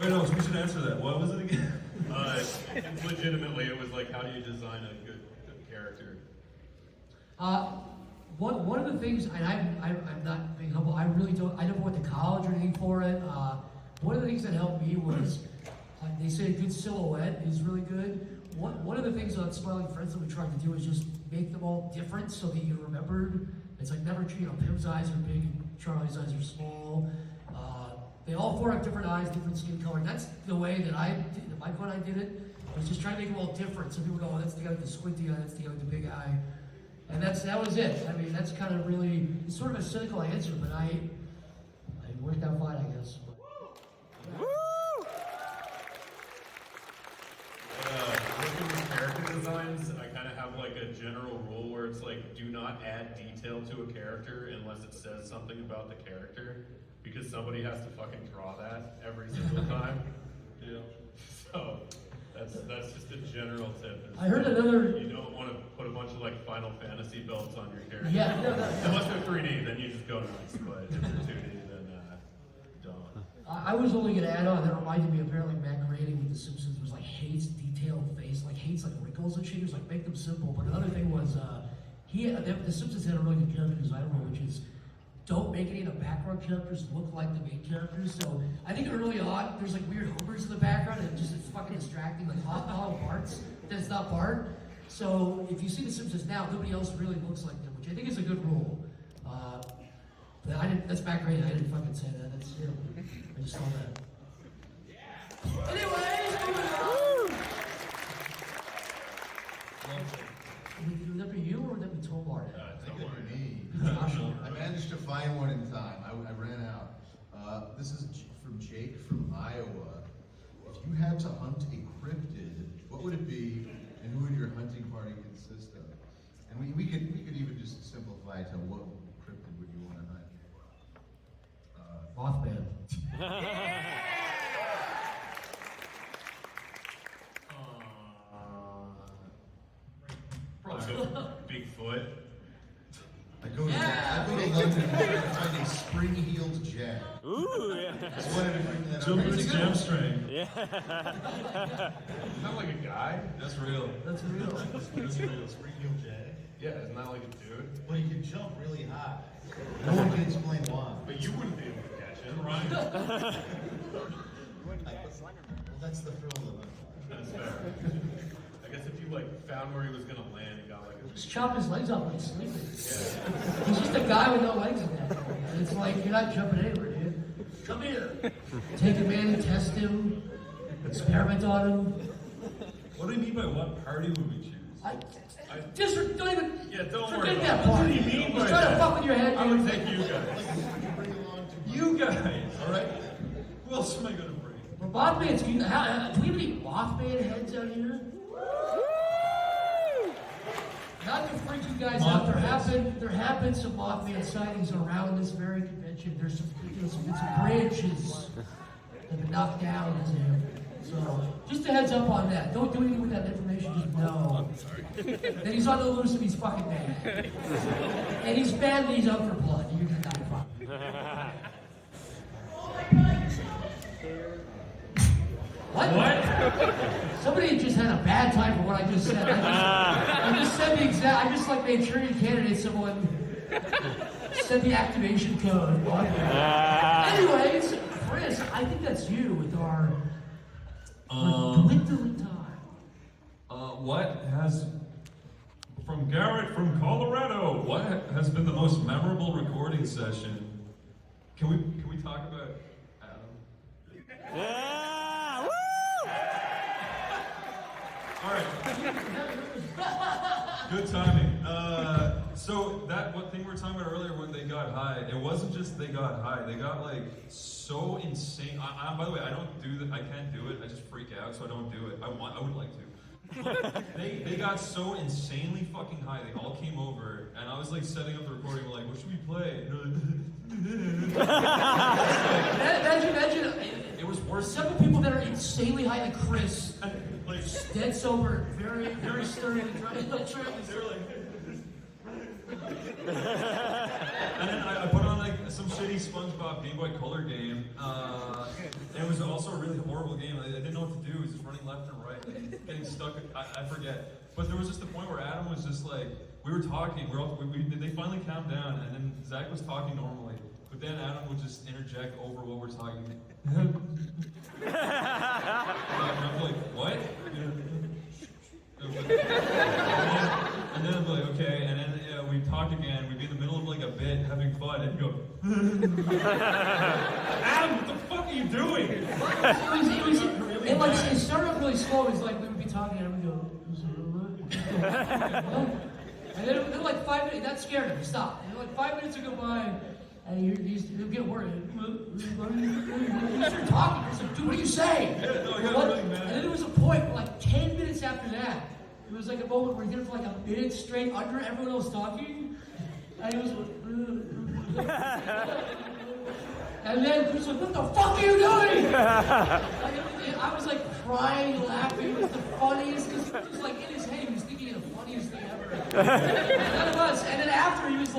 Wait, no, we should answer that. What was it again? Legitimately, it was like, how do you design a good character? One of the things, and I'm not being humble, I never went to college or anything for it. One of the things that helped me was, they say a good silhouette is really good. One of the things on Smiling Friends that we tried to do is just make them all different so that you remembered. It's like never, Pim's eyes are big and Charlie's eyes are small. They all four have different eyes, different skin color. That's the way that I did it. I was just trying to make them all different. So people go, oh, that's the guy with the squinty eye, that's the guy with the big eye. And that was it. I mean, that's kind of really, it's sort of a cynical answer, but I worked out fine, I guess. Woo! Looking at character designs, I kind of have like a general rule where it's like, do not add detail to a character unless it says something about the character, because somebody has to fucking draw that every single time. Yeah. So that's just a general tip. I heard another. You don't want to put a bunch of like Final Fantasy belts on your character. Yeah, no. Unless they're 3D, then you just go nuts. But if they're 2D, then don't. I was only going to add on, that reminded me, apparently Matt Groening with The Simpsons was like, hates detailed face, like hates like wrinkles and shit. He was like, make them simple. But another thing was, The Simpsons had a really good character design rule, which is, don't make any of the background characters look like the main characters. So I think early on, there's like weird Homers in the background, and it's fucking distracting, like hollow parts. That's not Bart. So if you see The Simpsons now, nobody else really looks like them, which I think is a good rule. That's Matt Groening. I didn't fucking say that. That's I just saw that. Anyways, moving on. Would that be you or would that be Tomar? I think it would be me. Joshua. I managed to find one in time. I ran out. This is from Jake from Iowa. If you had to hunt a cryptid, what would it be, and who would your hunting party consist of? And we could even just simplify to what cryptid would you want to hunt? Mothman. Probably go Bigfoot. I go to London and try to find a spring-heeled jag. Ooh, yeah. Just wanted to bring that up. Children's jam string. Yeah. Isn't that like a guy? That's real. That's real. Spring-heeled jag? Yeah, isn't that like a dude? Well, you can jump really high. No one can explain why. But you wouldn't be able to catch him, Right. Well, that's the thrill of it. That's fair. I guess if you like found where he was gonna land and got like a Just chop his legs off when he's sleeping. He's just a guy with no legs in that. And it's like, you're not jumping anywhere, dude. Come here. Take a man and test him. Experiment on him. What do you mean by what party would we choose? Just don't even. Yeah, don't worry forget about that it. part. What do you mean by He's trying to that? fuck with your head. I dude. would take you guys. You guys. All right. Who else am I gonna bring? Well, Mothman's cute. Do we have any Mothman heads out here? Not to freak you guys out, there have been some Mothman sightings around this very convention. There's some branches that have been knocked down. So, just a heads up on that. Don't do anything with that information, just know. That he's on the loose and he's fucking mad. And he's mad and he's out for blood. You're gonna die fucking. What? Somebody just had a bad time for what I just said. I just said the exact. I just like made sure you candidate someone said the activation code. Anyways, Chris, I think that's you with our dwindling time. What has from Garrett from Colorado? What has been the most memorable recording session? Can we talk about Adam? Yeah! Woo! All right. Good timing. So that what thing we were talking about earlier when they got high, it wasn't just they got high. They got like so insane. By the way, I don't do that. I can't do it. I just freak out, so I don't do it. I would like to. They got so insanely fucking high. They all came over, and I was like setting up the recording. We're like, what should we play? Imagine, It was worse. several people that are insanely high, like Chris, Like, dead sober, very, very sturdy, and driving like they were like. And then I put on like some shitty SpongeBob Game Boy Color game. And it was also a really horrible game. I didn't know what to do. He was just running left and right, and getting stuck. I forget. But there was just a point where Adam was just like, we were talking. They finally calmed down, and then Zach was talking normally. But then Adam would just interject over what we're talking. And I'm like, what? And then I'm like, okay, and then we'd talk again, we'd be in the middle of like a bit, having fun, and he'd go, Adam, what the fuck are you doing? It started off really slow. It was like we would be talking and we go, and then like 5 minutes, that scared him. Stop. And like 5 minutes would go by, and he'd get worried. He started talking. He's like, dude, what are you saying? Yeah, no, I got really mad. And then there was a point, like 10 minutes after that, it was like a moment where he did it for like a minute straight under everyone else talking, and he was like, and then Chris was like, what the fuck are you doing? I was like crying, laughing. It was the funniest, because he was just like in his head, he was thinking of the funniest thing ever. And that was, and then after he was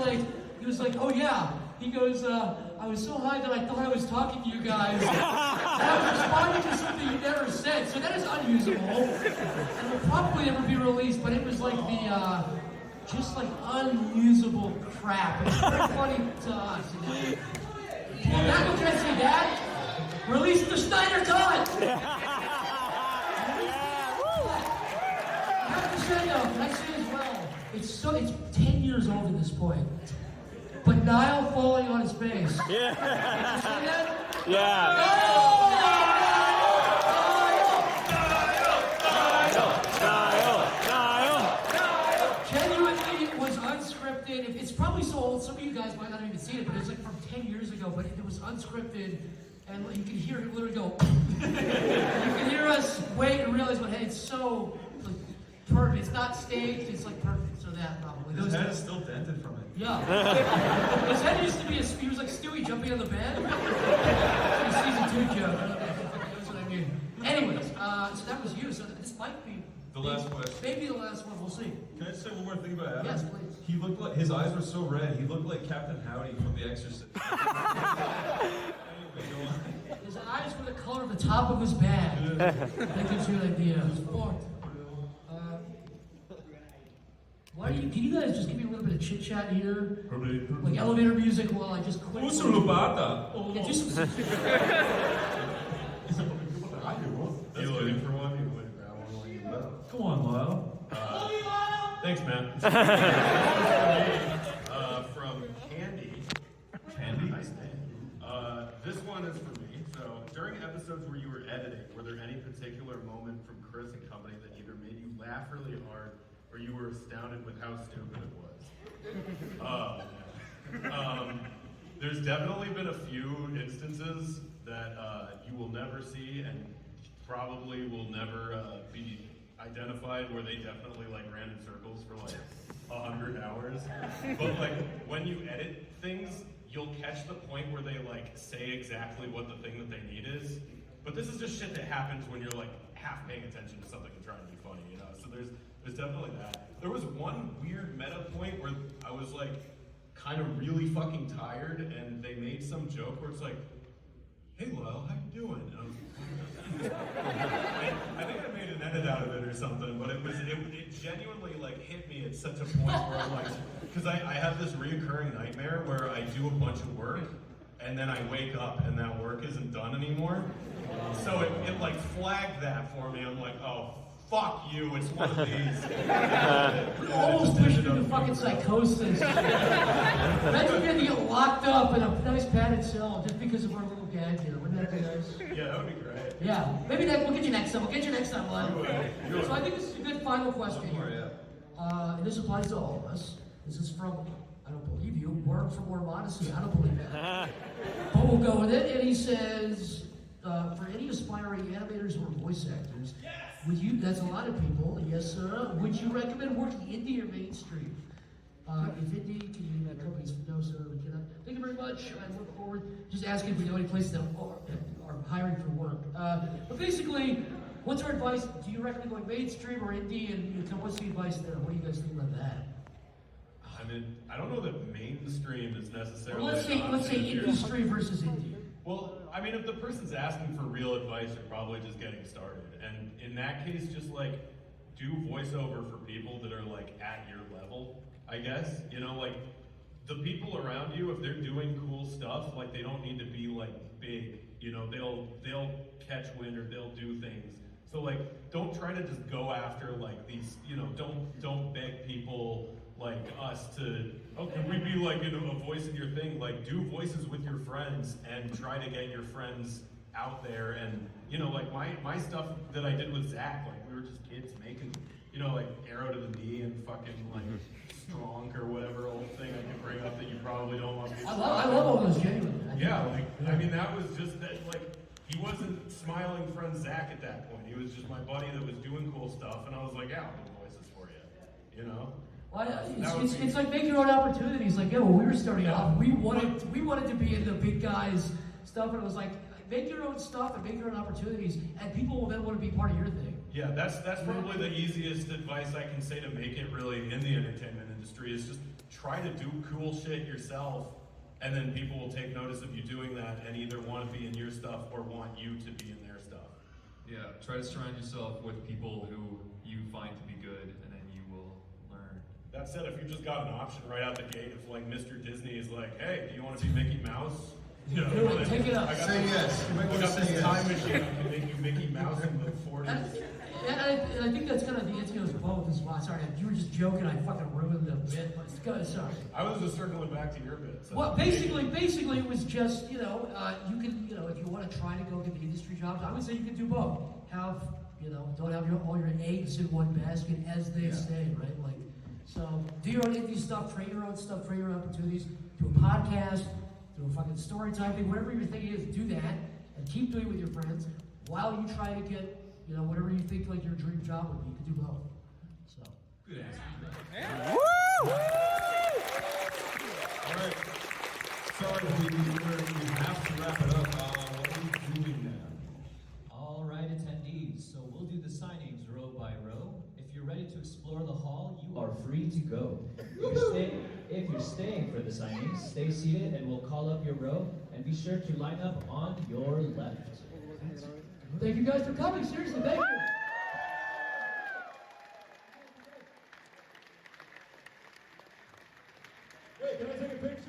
like, oh yeah. He goes, I was so high that I thought I was talking to you guys. And I was responding to something you never said. So that is unusable. And will probably never be released, but it was like the, just like unusable crap. It's very funny to us. Well, back when I say that, release the Snyder Cut! I have to say though, can I say as well, it's 10 years old at this point. But Lyle falling on his face. Yeah. You see that? Yeah. Genuinely, it was unscripted. It's probably so old, some of you guys might not have even seen it, but it's like from 10 years ago, but it was unscripted, and you can hear it literally go. You can hear us wait and realize, but hey, it's so like, perfect. It's not staged, it's like perfect, so that probably. His head is still dented from it. Yeah. His head used to be he was like Stewie jumping on the bed. It's a season 2 joke. That's what I mean. Anyways, so that was you. So this might be The last question. maybe the last one. We'll see. Can I just say one more thing about Adam? Yes, please. He looked like, his eyes were so red, he looked like Captain Howdy from The Exorcist. Anyway, go on. His eyes were the color of the top of his bag. That gives you an idea. It's fucked. Can you guys just give me a little bit of chit chat here? Like elevator music while I just quit. Uso lupata. Yeah, just You looking for one? You want to grab one while you go? Come on, Lyle. Thanks, man. From Candy. Candy? Nice name. This one is for me. So, during episodes where you were editing, were there any particular moment from Chris and company that either made you laugh really hard or you were astounded with how stupid it was? There's definitely been a few instances that you will never see and probably will never be identified where they definitely like ran in circles for like 100 hours. But like when you edit things, you'll catch the point where they like say exactly what the thing that they need is. But this is just shit that happens when you're like half paying attention to something and trying to be funny, you know? So there's definitely that. There was one weird meta point where I was like kind of really fucking tired and they made some joke where it's like, hey Lyle, how you doing? And I think I made an edit out of it or something, but it genuinely like hit me at such a point where I'm like, because I have this reoccurring nightmare where I do a bunch of work and then I wake up and that work isn't done anymore. So it like flagged that for me. I'm like, oh, fuck you, it's one of these. almost pushed you to fucking psychosis. Imagine you had to get locked up in a nice padded cell just because of our little gag here. Wouldn't that be nice? Yeah, that would be great. Yeah, maybe we'll get you next time. We'll get you next time, Lyle. So I think this is a good final question One more, here. yeah. And this applies to all of us. This is from, I don't believe you, Word for More Modesty. I don't believe that. But we'll go with it. And he says, for any aspiring animators or voice actors, would you, that's a lot of people, yes sir, would you recommend working indie or mainstream? If indie, can you let companies know, sir, we cannot. Thank you very much, I look forward, just asking if we know any places that are hiring for work. But basically, what's our advice? Do you recommend going mainstream or indie, and what's the advice there? What do you guys think about that? I mean, I don't know that mainstream is necessarily. Well, let's say industry versus indie. Well, I mean, if the person's asking for real advice, they're probably just getting started. And in that case, just like do voiceover for people that are like at your level, I guess. You know, like the people around you, if they're doing cool stuff, like they don't need to be like big. You know, they'll catch wind or they'll do things. So like, don't try to just go after like these. You know, don't beg people like us to, oh, can we be like a voice in your thing? Like, do voices with your friends and try to get your friends out there. And, you know, like my stuff that I did with Zach, like we were just kids making, you know, like Arrow to the Knee and fucking like Strong or whatever old thing I can bring up that you probably don't want me to. I love all those genuinely. Yeah, like, I mean, that was just that, like, he wasn't smiling friend Zach at that point. He was just my buddy that was doing cool stuff. And I was like, yeah, I'll do voices for you, you know? Well, it's like make your own opportunities. Like, yeah, when we were starting off, we wanted to be in the big guys stuff, and it was like, make your own stuff and make your own opportunities, and people will then want to be part of your thing. Yeah, that's probably the easiest advice I can say to make it really in the entertainment industry is just try to do cool shit yourself, and then people will take notice of you doing that and either want to be in your stuff or want you to be in their stuff. Yeah, try to surround yourself with people who you find to be good, and then you will learn. That said, if you just got an option right out the gate, if like Mr. Disney is like, hey, do you want to be Mickey Mouse? You know, Do it, take it up. Say yes. You might I want got to this say time yes. machine that can make you Mickey Mouse in the 40s. And I think that's kind of the answer to both as well. Sorry, you were just joking. I fucking ruined the bit. But it's good. Sorry. I was just circling back to your bit. So. Well, basically, it was just, you can, if you want to try to go get the industry jobs, I would say you can do both. Have, don't have all your eggs in one basket, as they say, right? Like, so do your own indie stuff, train your own stuff, train your own opportunities, do a podcast, do a fucking story time thing, whatever your thing is, do that, and keep doing it with your friends while you try to get, whatever you think like your dream job would be. You can do both. So. Good answer. Woo! All right. Sorry, we have to wrap it up. What are we doing now? All right, attendees. So we'll do the signings row by row. If you're ready to explore the hall, you are free to go. If you're staying for the signings, stay seated and we'll call up your row. And be sure to line up on your left. Thank you guys for coming. Seriously, thank you. Hey, can I take a picture?